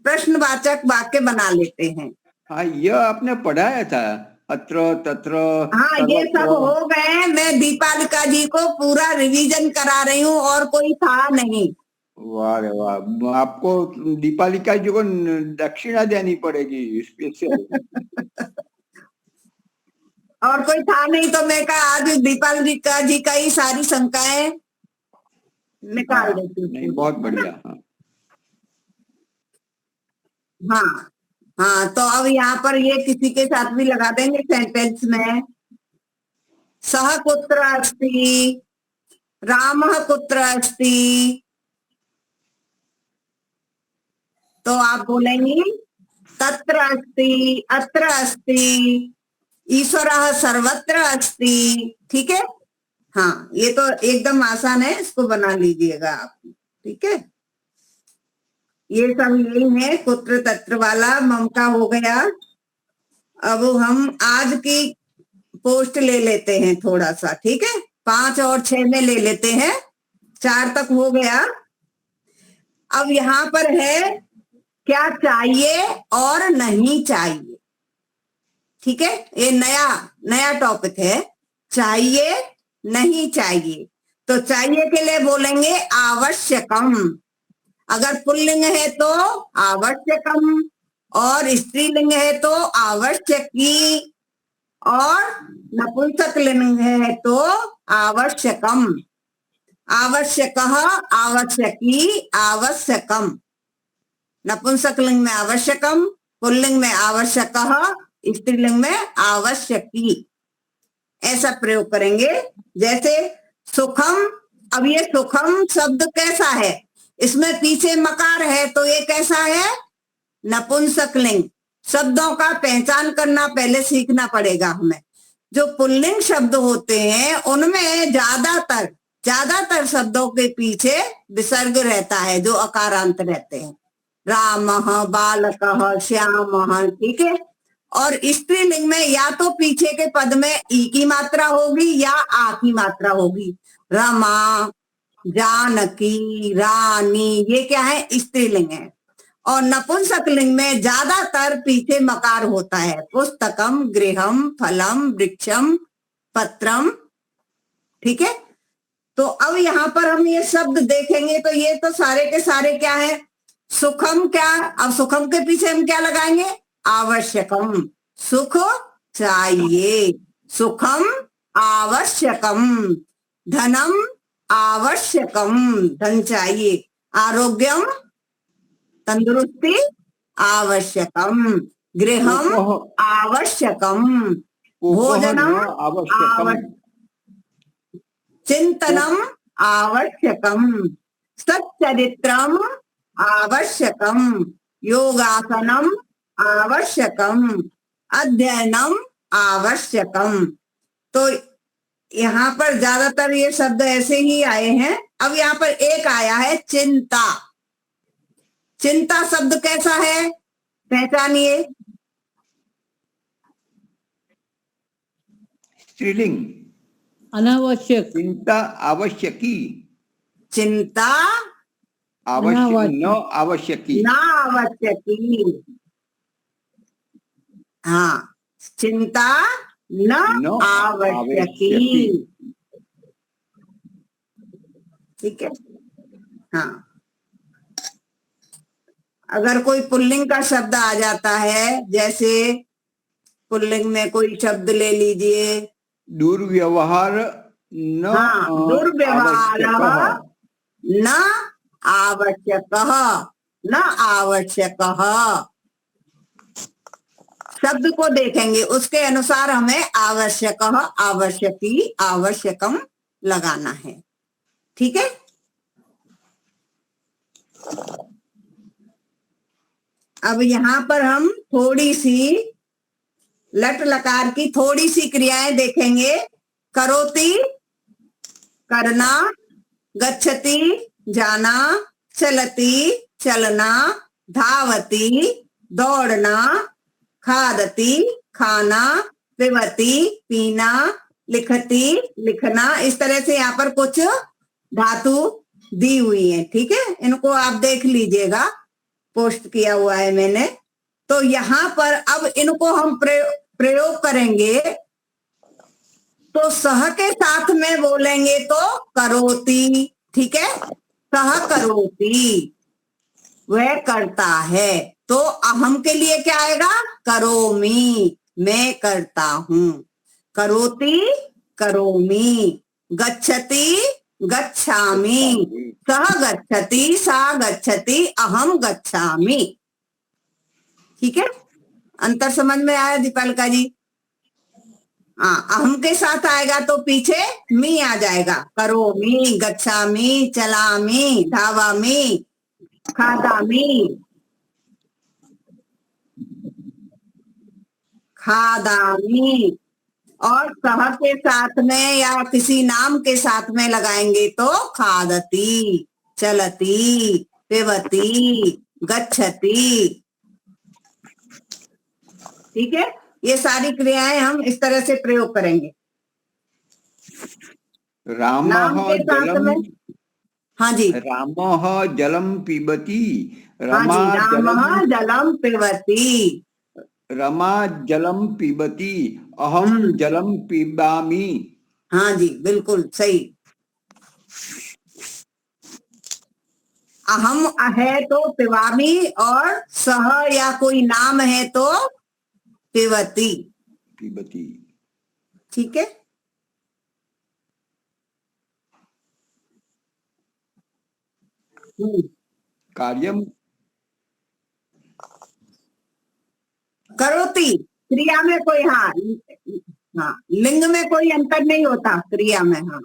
A: प्रश्नवाचक वाक्य बना लेते हैं।
C: हाँ, यह आपने पढ़ाया था, अत्र तत्र
A: हाँ, ये सब
C: सर्वत्र।
A: हो गए, मैं दीपालिका जी को पूरा रिवीजन करा रही हूँ, और कोई था नहीं।
C: वाह रे वाह, आपको दीपालिका जी को दक्षिणा देनी पड़ेगी स्पेशल।
A: और कोई था नहीं तो मैं कहा आज दीपाल जी का ही सारी शंकाएं निकाल देती हूँ।
C: नहीं, बहुत बढ़िया।
A: हाँ हाँ, तो अब यहाँ पर ये किसी के साथ भी लगा देंगे सेंटेंस में। सह कुत्र अस्ति, रामः कुत्र अस्ति, तो आप बोलेंगी तत्र अस्ति, अत्र अस्ति, ईश्वरः सर्वत्र अस्ति। ठीक है, हाँ, ये तो एकदम आसान है, इसको बना लीजिएगा आप। ठीक है, ये सब यही है कुत्र तत्र वाला। मम का हो गया। अब हम आज की पोस्ट ले लेते हैं थोड़ा सा। ठीक है, 5 और 6 में ले लेते हैं, 4 तक हो गया। अब यहाँ पर है क्या चाहिए और नहीं चाहिए। ठीक है, ये नया टॉपिक है, चाहिए नहीं चाहिए। तो चाहिए के लिए बोलेंगे आवश्यकम। अगर पुल्लिंग है तो आवश्यकम, और स्त्रीलिंग है तो आवश्यकी, और नपुंसक लिंग है तो आवश्यकम। आवश्यकः, आवश्यकी, आवश्यकम। नपुंसक लिंग में आवश्यकम, पुल्लिंग में आवश्यकः, स्त्रीलिंग में आवश्यकी। ऐसा प्रयोग करेंगे। जैसे सुखम, अब ये सुखम शब्द कैसा है, इसमें पीछे मकार है तो ये कैसा है, नपुंसक लिंग। शब्दों का पहचान करना पहले सीखना पड़ेगा हमें। जो पुल्लिंग शब्द होते हैं उनमें ज्यादातर शब्दों के पीछे विसर्ग रहता है, जो अकारांत रहते हैं। रामः, बालकः, श्यामः। ठीक है, और स्त्रीलिंग में या तो पीछे के पद में ई की मात्रा होगी या आ की मात्रा होगी। रमा, जानकी, रानी, ये क्या है, स्त्रीलिंग है। और नपुंसक लिंग में ज्यादातर पीछे मकार होता है। पुस्तकम, गृहम, फलम, वृक्षम, पत्रम। ठीक है, तो अब यहाँ पर हम ये शब्द देखेंगे तो ये तो सारे के सारे क्या है, सुखम। क्या, अब सुखम के पीछे हम क्या लगाएंगे, आवश्यकम। सुख चाहिए, सुखम आवश्यकम। धनम आवश्यकम, धन चाहिए। आरोग्यम, तंदुरुस्ती आवश्यकम। गृहम आवश्यकम। भोजनम
C: आवश्यकम।
A: चिंतनम आवश्यकम। सच्चरित्रम आवश्यकम। योगासनम आवश्यकम। अध्ययनम आवश्यकम। तो यहाँ पर ज्यादातर ये शब्द ऐसे ही आए हैं। अब यहाँ पर एक आया है चिंता। चिंता शब्द कैसा है, पहचानिए।
C: स्त्रीलिंग,
D: अनावश्यक।
C: चिंता आवश्यकी,
A: चिंता
C: आवश्यक न आवश्यकी,
A: ना आवश्यकी। हाँ, चिंता न आवश्यकी। ठीक है, हाँ। अगर कोई पुल्लिंग का शब्द आ जाता है, जैसे पुल्लिंग में कोई शब्द ले लीजिए,
C: दुर्व्यवहार न
A: दुर्व्यवहार न आवश्यकः, न आवश्यकः। शब्द को देखेंगे, उसके अनुसार हमें आवश्यकः, आवश्यकी, आवश्यकम लगाना है। ठीक है, अब यहाँ पर हम थोड़ी सी लट लकार की थोड़ी सी क्रियाएं देखेंगे। करोति, करना, गच्छति, जाना, चलती, चलना, धावती, दौड़ना, खादती, खाना, पिबती, पीना, लिखती, लिखना। इस तरह से यहाँ पर कुछ धातु दी हुई है। ठीक है, इनको आप देख लीजिएगा, पोस्ट किया हुआ है मैंने। तो यहाँ पर अब इनको हम प्रयोग करेंगे। तो सह के साथ में बोलेंगे तो करोति। ठीक है, सह करोति, वह करता है। तो अहम के लिए क्या आएगा, करोमि, मैं करता हूं। करोति करोमि, गच्छति गच्छामि, सः गच्छति सा गच्छति, अहम गच्छामि। ठीक है, अंतर समझ में आया दीपालिका जी? हाँ, अहम के साथ आएगा तो पीछे मी आ जाएगा। करोमि, गच्छामि, चलामि, धावामि, खादामि, खादामि। और सह के साथ में या किसी नाम के साथ में लगाएंगे तो खादती, चलती, पिबती, गच्छति। ठीक है, ये सारी क्रियाएं हम इस तरह से प्रयोग करेंगे। नाम
C: रामः
A: के साथ
C: जलम,
A: में, हाँ जी,
C: रामः जलम पिबति,
A: हाँ
C: रमा
A: जी, रामः
C: जलम,
A: जलम पिबति,
C: रमा जलम पिबति, अहम जलम पिबामि।
A: हाँ जी, बिल्कुल सही। अहम है तो पिबामी, और सह या कोई नाम है तो पिबती।
C: पिबति।
A: ठीक है,
C: कार्यम
A: करोति, क्रिया में कोई, हाँ हाँ, लिंग में कोई अंतर नहीं होता क्रिया में। हाँ,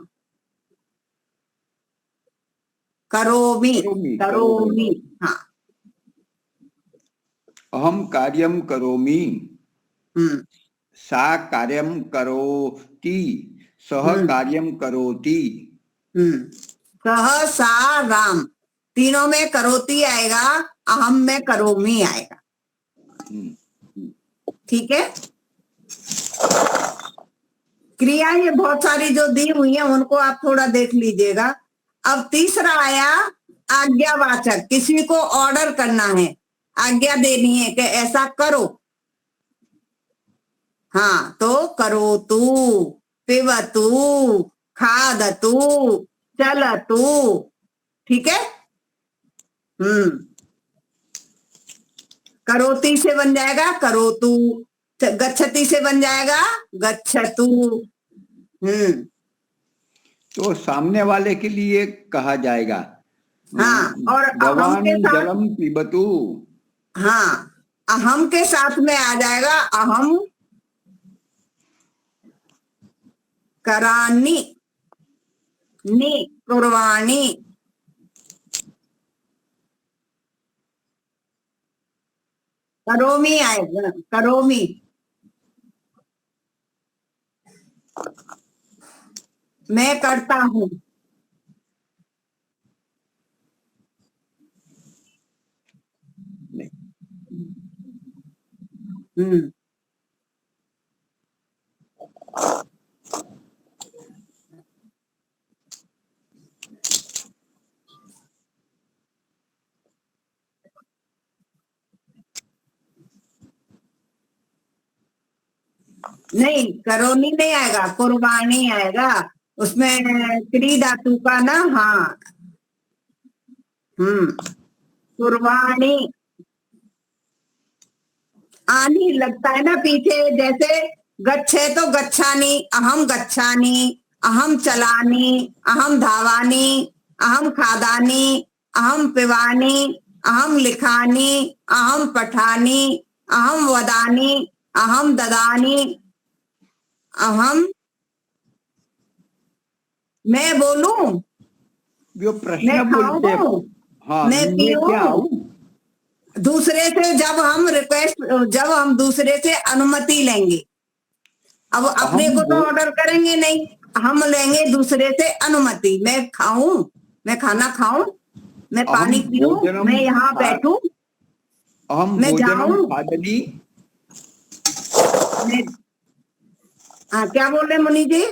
A: करोमि,
C: करोमि,
A: करोमि, हाँ।
C: अहम कार्यम करोमि,
A: हम्म,
C: सा कार्यम करोति, सह कार्यम करोति।
A: सह सा राम, तीनों में करोति आएगा, अहम में करोमि आएगा। ठीक है, क्रिया ये बहुत सारी जो दी हुई है उनको आप थोड़ा देख लीजिएगा। अब तीसरा आया आज्ञावाचक, किसी को ऑर्डर करना है, आज्ञा देनी है कि ऐसा करो। हाँ, तो करोतु, पिबतु, खादतु, चलतु। ठीक है, करोति से बन जाएगा करोतु, गच्छति से बन जाएगा गच्छतु।
C: तो सामने वाले के लिए कहा जाएगा।
A: हाँ, और अहम
C: भवान
A: के साथ,
C: जलम पिबतु।
A: हाँ, अहम के साथ में आ जाएगा अहम करानी, नी कुर्वाणी। करोमी आएगा, करोमी। मैं करता हूं। नहीं, करोनी नहीं आएगा, कुर्बानी आएगा। उसमें क्री धातु का ना, हाँ, कुर्बानी। आनी लगता है ना पीछे, जैसे गच्छे तो गच्छानी, अहम गच्छानी, अहम चलानी, अहम धावानी, अहम खादानी, अहम पिवानी, अहम लिखानी, अहम पठानी, अहम वदानी, अहम ददानी, अहम मैं बोलूं,
C: जो प्रश्न
A: मैं
C: बोलते हैं,
A: खाऊं,
C: हाँ,
A: मैं पीऊं। दूसरे से जब हम रिक्वेस्ट, जब हम दूसरे से अनुमति लेंगे, अब अपने को तो ऑर्डर करेंगे नहीं, हम लेंगे दूसरे से अनुमति। मैं खाऊं, मैं खाना खाऊं, मैं पानी पीऊं, मैं यहाँ बैठूं, मैं जाऊं। हाँ, क्या बोल रहे मुनि जी?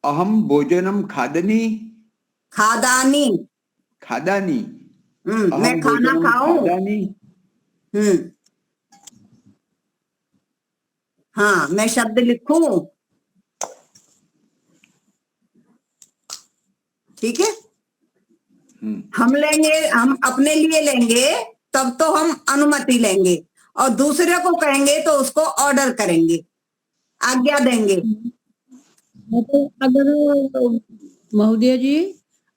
C: अहम भोजनम खादनी,
A: खादानी,
C: खादानी,
A: मैं खाना खाऊं। हाँ, मैं शब्द लिखूं। ठीक है, हम लेंगे, हम अपने लिए लेंगे तब तो हम अनुमति लेंगे, और दूसरे को कहेंगे तो उसको ऑर्डर करेंगे, आज्ञा देंगे।
D: मतलब अगर महोदय जी,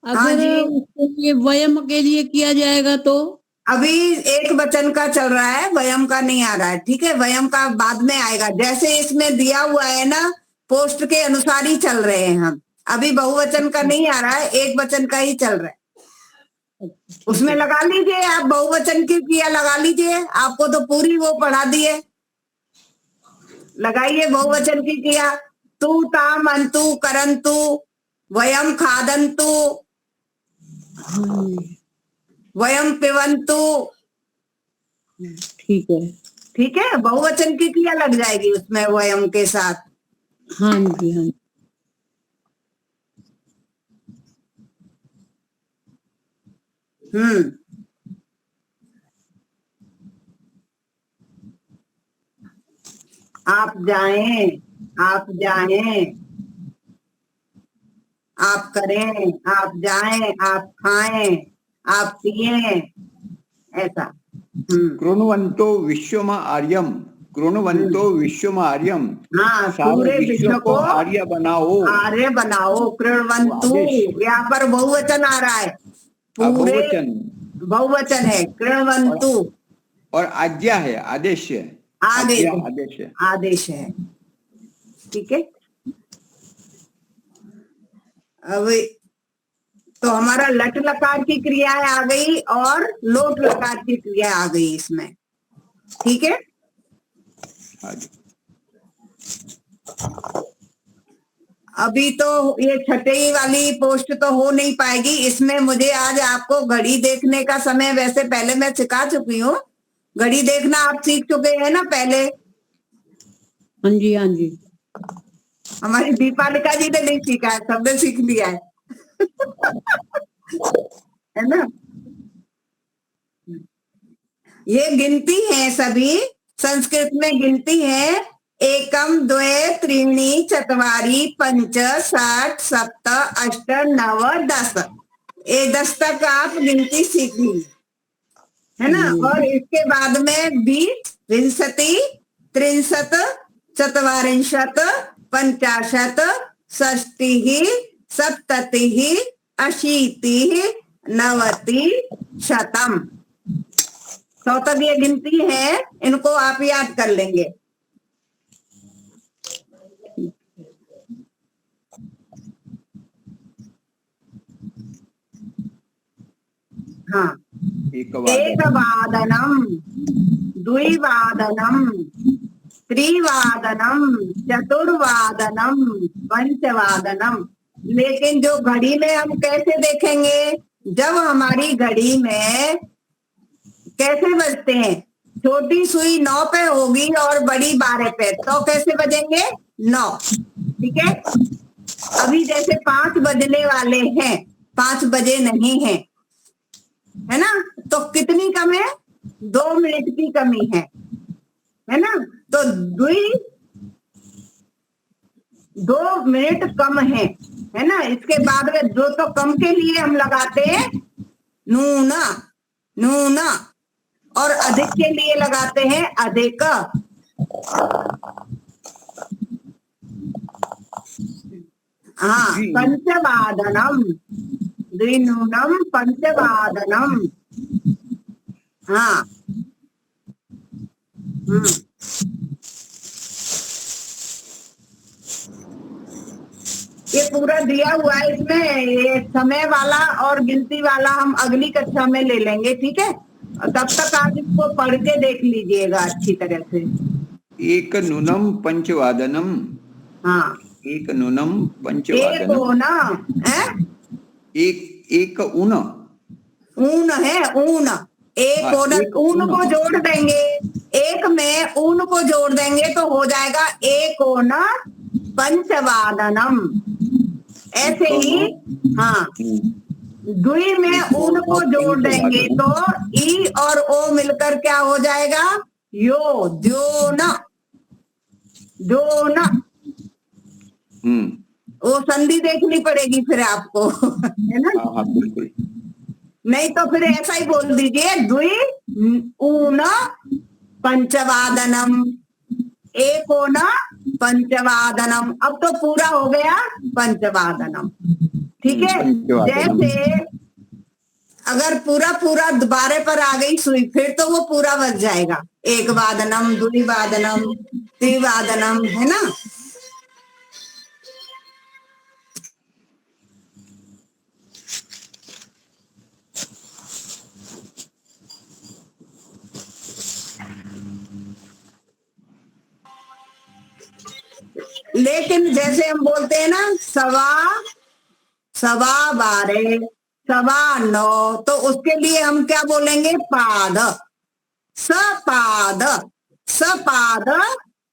A: हाँ
D: अगर
A: जी।
D: उसके लिए वयम के लिए किया जाएगा तो
A: अभी एक वचन का चल रहा है, वयम का नहीं आ रहा है, ठीक है। वयम का बाद में आएगा, जैसे इसमें दिया हुआ है ना, पोस्ट के अनुसार ही चल रहे हैं हम। अभी बहुवचन का नहीं आ रहा है, एक वचन का ही चल रहा है।
D: ठीक
A: उसमें
D: है।
A: लगा लीजिए आप, बहुवचन की क्रिया लगा लीजिए, आपको तो पूरी वो पढ़ा दी है। लगाइए बहुवचन की क्रिया। तू ताम अंतु करंतु वयम खादंतु वयम पिबंतु।
D: ठीक है।
A: ठीक है, बहुवचन की क्रिया लग जाएगी उसमें वयम के साथ।
D: हाँ जी, हाँ जी।
A: आप जाएं, आप जाएं, आप करें, आप जाएं, आप खाएं, आप पिएं, ऐसा।
C: कृण्वन्तो विश्वम आर्यम, कृण्वन्तो विश्वम आर्यम,
A: हाँ,
C: सारे
A: पूरे
C: विश्व को आर्य बनाओ।
A: आर्य बनाओ। कृण्वन्तु,
C: आदेश।
A: यहाँ पर बहुवचन आ रहा है, पूरे
C: बहुवचन
A: बहुवचन है। कृण्वन्तु
C: और आज्ञा है, आदेश है।
A: आदेश,
C: आदेश है।
A: आदेश है, ठीक है। अब तो हमारा लट लकार की क्रियाएं आ गई और लोट लकार की क्रिया आ गई इसमें, ठीक है।
C: हाँ जी।
A: अभी तो ये छठी वाली पोस्ट तो हो नहीं पाएगी इसमें। मुझे आज आपको घड़ी देखने का समय, वैसे पहले मैं सिखा चुकी हूँ, घड़ी देखना आप सीख चुके हैं ना पहले।
D: हाँ जी, हाँ जी।
A: हमारी दीपालिका जी ने नहीं सीखा है, सबने सीख लिया है है ना। ये गिनती है, सभी संस्कृत में गिनती है। एकम द्वे त्रीणि चत्वारि पंच षट सप्त अष्ट नव दस। ये 10 तक आप गिनती सीख ली, है ना। और इसके बाद में 20 विंशति त्रिंशत चत्वारिंशत पंचाशत षष्टि सप्तति अशीति नवति शतम। 100 तक ये गिनती है, इनको आप याद कर लेंगे। हाँ, एक वादनम, द्विवादनम, त्रिवादनम, चतुर्वादनम, पंचवादनम। लेकिन जो घड़ी में हम कैसे देखेंगे, जब हमारी घड़ी में कैसे बजते हैं, छोटी सुई 9 पे होगी और बड़ी 12 पे, तो कैसे बजेंगे 9, ठीक है। अभी जैसे 5 बजने वाले हैं, 5 बजे नहीं है, है ना। तो कितनी कम है, 2 मिनट की कमी है ना। तो 2 मिनट कम है ना। इसके बाद में जो तो कम के लिए हम लगाते हैं नूना, नूना, और अधिक के लिए लगाते हैं अधिक। हाँ, पंचवादनम, द्विनूनम पंचवादनम। हाँ, ये पूरा दिया हुआ है इसमें। ये समय वाला और गिनती वाला हम अगली कक्षा में ले लेंगे, ठीक है। तब तक आप इसको पढ़ के देख लीजिएगा अच्छी तरह से।
C: एक नूनम पंचवादनम। हाँ, एक नूनम पंचवादनम।
A: एक ऊना है,
C: एक ऊन,
A: ऊन है, ऊन। एक ऊन को जोड़ देंगे, एक में ऊन को जोड़ देंगे तो हो जाएगा एक ऊन पंचवादनम। ऐसे ही हाँ, द्वि में ऊन को जोड़ देंगे तो ई और ओ मिलकर क्या हो जाएगा, यो, द्योन, द्योन। वो संधि देखनी पड़ेगी फिर आपको है ना।
C: हाँ, बिल्कुल।
A: नहीं तो फिर ऐसा ही बोल दीजिए, द्वि ऊन पंचवादनम, एक ऊन पंचवादनम। अब तो पूरा हो गया पंचवादनम, ठीक है।
C: पंचवादनम।
A: जैसे अगर पूरा पूरा दोबारे पर आ गई सुई, फिर तो वो पूरा बज जाएगा। एक वादनम, द्विवादनम, त्रिवादनम, है ना। लेकिन जैसे हम बोलते हैं ना सवा, सवा 12, सवा 9, तो उसके लिए हम क्या बोलेंगे? पाद, सपाद, सपाद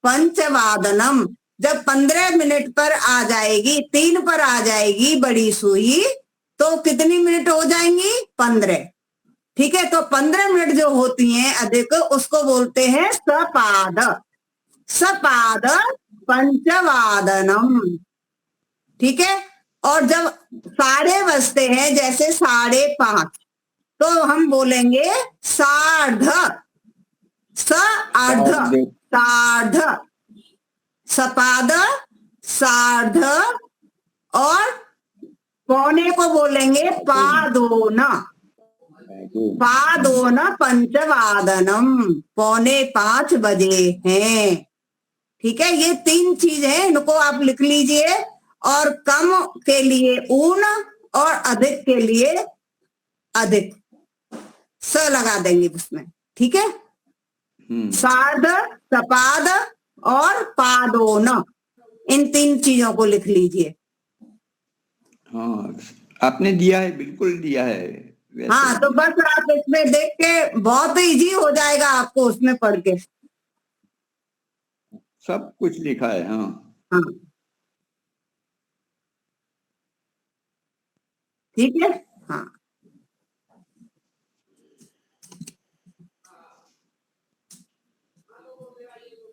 A: पंचवादनम। जब 15 मिनट पर आ जाएगी, 3 पर आ जाएगी बड़ी सुई, तो कितनी मिनट हो जाएंगी? 15, ठीक है। तो 15 मिनट जो होती हैं अधिक, उसको बोलते हैं सपाद, सपाद पंचवादनम, ठीक है। और जब 12:30 बजते हैं, जैसे 5:30, तो हम बोलेंगे सार्ध, सार्ध, सार्ध, सपाद, सार्ध। और पौने को बोलेंगे पादोन, पादोन पंचवादनम, 4:45 बजे हैं, ठीक है। ये 3 चीज है, इनको आप लिख लीजिए। और कम के लिए ऊन और अधिक के लिए अधिक, स लगा देंगे उसमें, ठीक है। सार्ध, सपाद और पादोन, इन 3 चीजों को लिख लीजिए।
C: हाँ, आपने दिया है, बिल्कुल दिया है वैसे।
A: हाँ, तो बस आप इसमें देख के, बहुत इजी हो जाएगा आपको उसमें पढ़ के,
C: सब कुछ लिखा है। हाँ
A: हाँ, ठीक है। हाँ,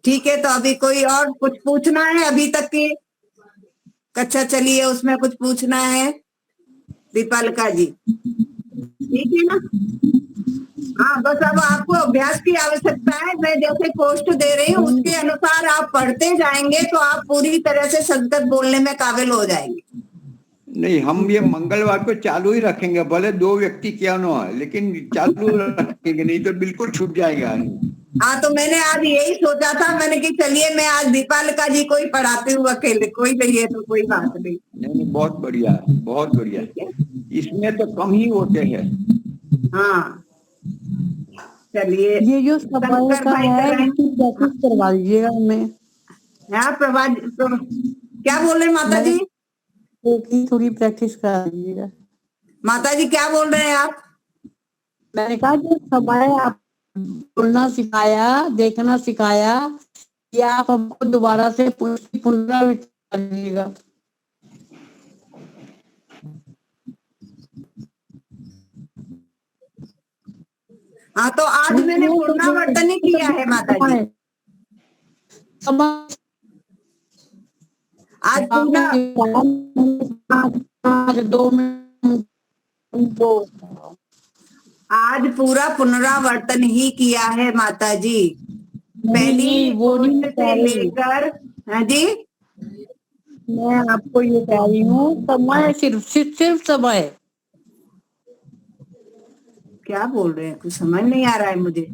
A: ठीक है। तो अभी कोई और कुछ पूछना है अभी तक की कक्षा चली है, उसमें कुछ पूछना है? दीपालिका जी, ठीक है ना। हाँ, बस अब आपको अभ्यास की आवश्यकता है। मैं जैसे पोस्ट दे रही हूँ उसके अनुसार आप पढ़ते जाएंगे, तो आप पूरी तरह से संस्कृत बोलने में काबिल हो जाएंगे।
C: नहीं, हम ये मंगलवार को चालू ही रखेंगे, भले 2 व्यक्ति क्या ना हो, लेकिन चालू रखेंगे, नहीं तो बिल्कुल छूट जाएगा।
A: हाँ, तो मैंने आज यही सोचा था, मैंने कि चलिए मैं आज दीपालिका जी को ही पढ़ाती हूँ अकेले, कोई नहीं है तो कोई बात नहीं।
C: नहीं, बहुत बढ़िया, बहुत बढ़िया। इसमें तो कम ही होते हैं।
A: हाँ, चलिए।
D: ये जो सफाई का है इसकी प्रैक्टिस करवा लीजिएगा हमें।
A: हाँ, क्या बोल रहे माता जी?
D: थोड़ी प्रैक्टिस करा दीजिएगा।
A: माता जी क्या बोल रहे हैं आप?
D: मैंने कहा जो सफाई आप बोलना सिखाया, देखना सिखाया, ये आप हमको दोबारा से पुनरावृत्ति करिएगा।
A: हाँ, तो आज मैंने पुनरावर्तन ही किया है माता जी। आज पूरा पुनरावर्तन ही किया है माता जी। पहली
D: वो नहीं
A: से लेकर, हाँ जी,
D: मैं आपको ये कह रही हूँ, समय सिर्फ समय।
A: क्या बोल रहे हैं? कुछ समझ नहीं आ रहा है मुझे।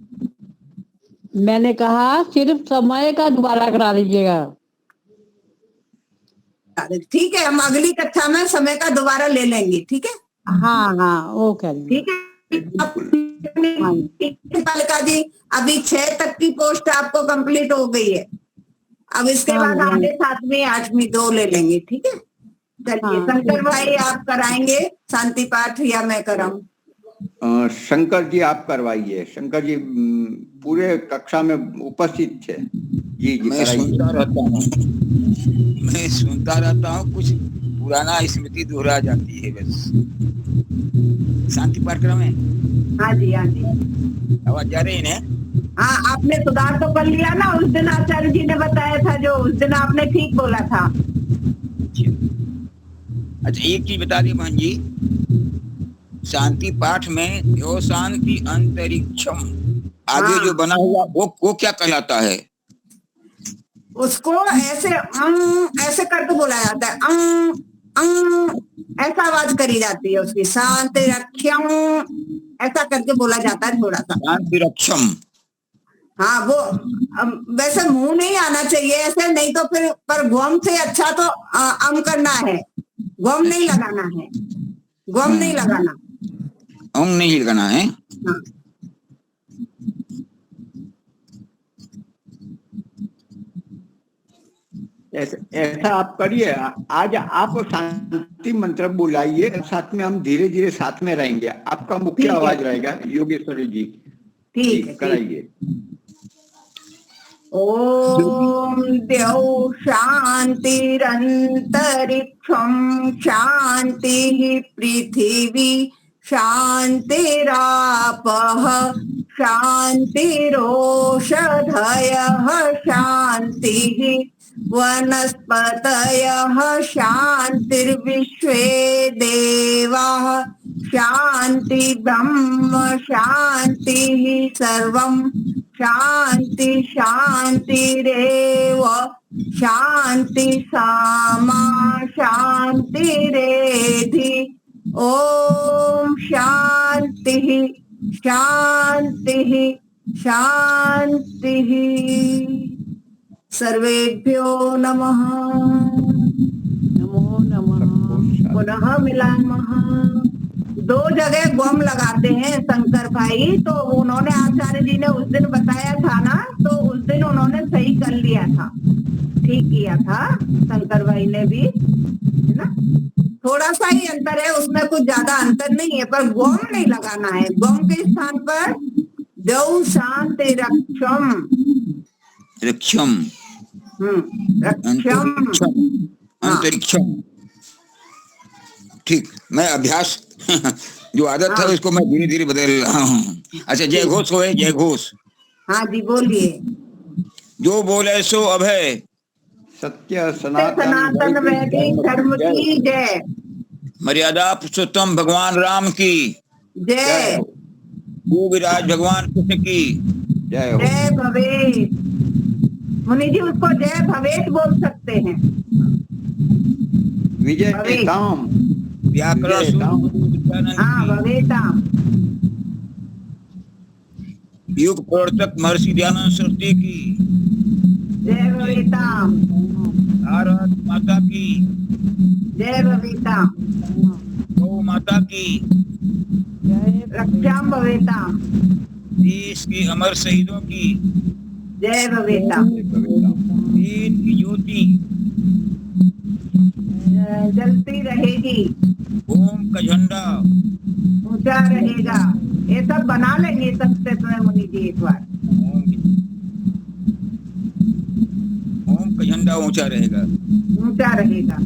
D: मैंने कहा सिर्फ समय का दोबारा करा लीजिएगा।
A: ठीक है, हम अगली कक्षा में समय का दोबारा ले लेंगे, ठीक है।
D: हाँ हाँ, वो कह रही
A: ठीक है। बालिका जी, अभी 6 तक की पोस्ट आपको कंप्लीट हो गई है। अब इसके बाद आगे 7वीं 8वीं 2 ले लेंगे, ठीक है। चलिए, शंकर भाई आप कराएंगे शांति पाठ या मैं कराऊं?
C: शंकर जी आप करवाइए। शंकर जी पूरे कक्षा में उपस्थित थे। जी जी,
E: मैं सुनता रहता हूँ, कुछ पुराना स्मृति दोहरा जाती है बस। शांति पाठक्रम है।
A: हाँ जी, हाँ जी,
E: आवाज जा रही है?
A: हाँ, आपने सुधार तो कर लिया ना? उस दिन आचार्य जी ने बताया था, जो उस दिन आपने ठीक बोला था।
E: अच्छा, एक चीज बता दी बहन जी, शांति पाठ में यो शांति अंतरिक्षम आगे जो बना हुआ वो क्या कहलाता है?
A: उसको ऐसे ऐसे करके बोला जाता है, ऐसा आवाज करी जाती है उसकी। शांति रक्षम ऐसा करके बोला जाता है थोड़ा सा।
E: शांति रक्षम।
A: हाँ वो वैसे मुंह नहीं आना चाहिए ऐसे, नहीं तो फिर पर गोम से अच्छा तो करना है, गोम नहीं लगाना है, गोम नहीं लगाना,
E: ओम नहीं लगाना है।
A: हाँ।
C: ऐसा आप करिए। आज आप शांति मंत्र बुलाइए, साथ में हम धीरे धीरे साथ में रहेंगे। आपका मुख्य
A: ठीक है।
C: आवाज रहेगा योगेश्वरी जी।
A: ठीक है,
C: कराइए।
A: ओम द्यौ शांतिरंतरिक्षम शांति पृथिवी शांतिरापः शांतिरोषधयः शांतिः वनस्पतयः शांतिर्विश्वे देवाः शांति ब्रह्म शांतिः सर्वं शांति शांतिरेव शांति सामा शांतिरेधि। ओम शांतिः शांतिः शांतिः। सर्वेभ्यो नमः।
D: नमो नमः।
A: पुनः मिलामः। 2 जगह गोम लगाते हैं शंकर भाई, तो उन्होंने आचार्य जी ने उस दिन बताया था ना, तो उस दिन उन्होंने सही कर लिया था, ठीक किया था शंकर भाई ने भी, है ना। थोड़ा सा ही अंतर है उसमें, कुछ ज्यादा अंतर नहीं है, पर गोम नहीं लगाना है। गोम के स्थान पर द्यौ शांति रक्षम
E: रक्षम
A: रक्षम
E: अंतरिक्षम। ठीक, मैं अभ्यास जो आदत था उसको मैं धीरे धीरे बदल रहा हूँ। अच्छा, जय घोष हो, जय घोष।
A: हाँ जी बोलिए।
E: जो बोले सो अभय,
C: सत्य
A: सनातन वैदिक धर्म की जय।
E: मर्यादा पुरुषोत्तम भगवान राम की
A: जय।
E: भू विराज भगवान कृष्ण की
C: जय हो।
A: जय भवेश। मुनि जी उसको जय भवेश बोल सकते हैं।
C: विजय धाम
E: व्याकरण
A: हाँ भवेताम।
E: युग प्रवर्तक महर्षि दयानंद सरस्वती की
A: जय भवेताम।
E: भारत माता की
A: जय भवेताम।
E: गौ माता की
A: रक्षाम भवेताम।
E: देश के अमर शहीदों की
A: जय भवेताम।
E: दीन की ज्योति
A: जलती रहेगी,
E: ओम का झंडा
A: ऊंचा रहेगा। ये सब बना लेंगे सबसे तुम्हें मुनि जी एक बार।
E: ओम का झंडा ऊंचा रहेगा।
A: ऊंचा रहेगा।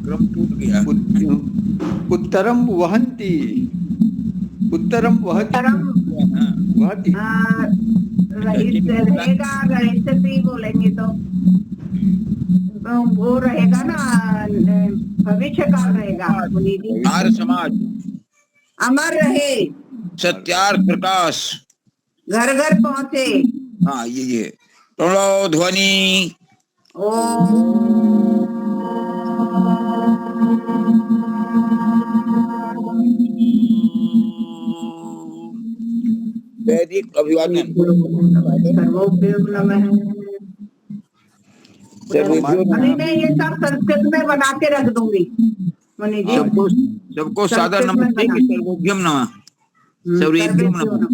E: क्रम टूट गया।
C: उत्तरम वहंती, उत्तरम वहती, वहती
A: रहेगा। गणेशती बोलेंगे तो वो रहेगा ना, भविष्य काल रहेगा मुनि जी।
E: आर्य समाज
A: अमर रहे,
E: सत्यार्थ प्रकाश
A: घर घर पहुंचे।
E: हाँ ये प्रणव ध्वनि। वैदिक अभिवादन।
A: अभी मैं ये सब संस्कृत में बना के रख दूंगी मुनि जी।
E: सबको सादर नमस्ते। सर्वोभ्यम नमः। सर्वेभ्यो नमः।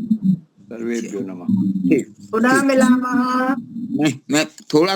C: सर्वेभ्यो नमः।
E: ठीक,
A: पुनः मिलामः।
E: मैं थोड़ा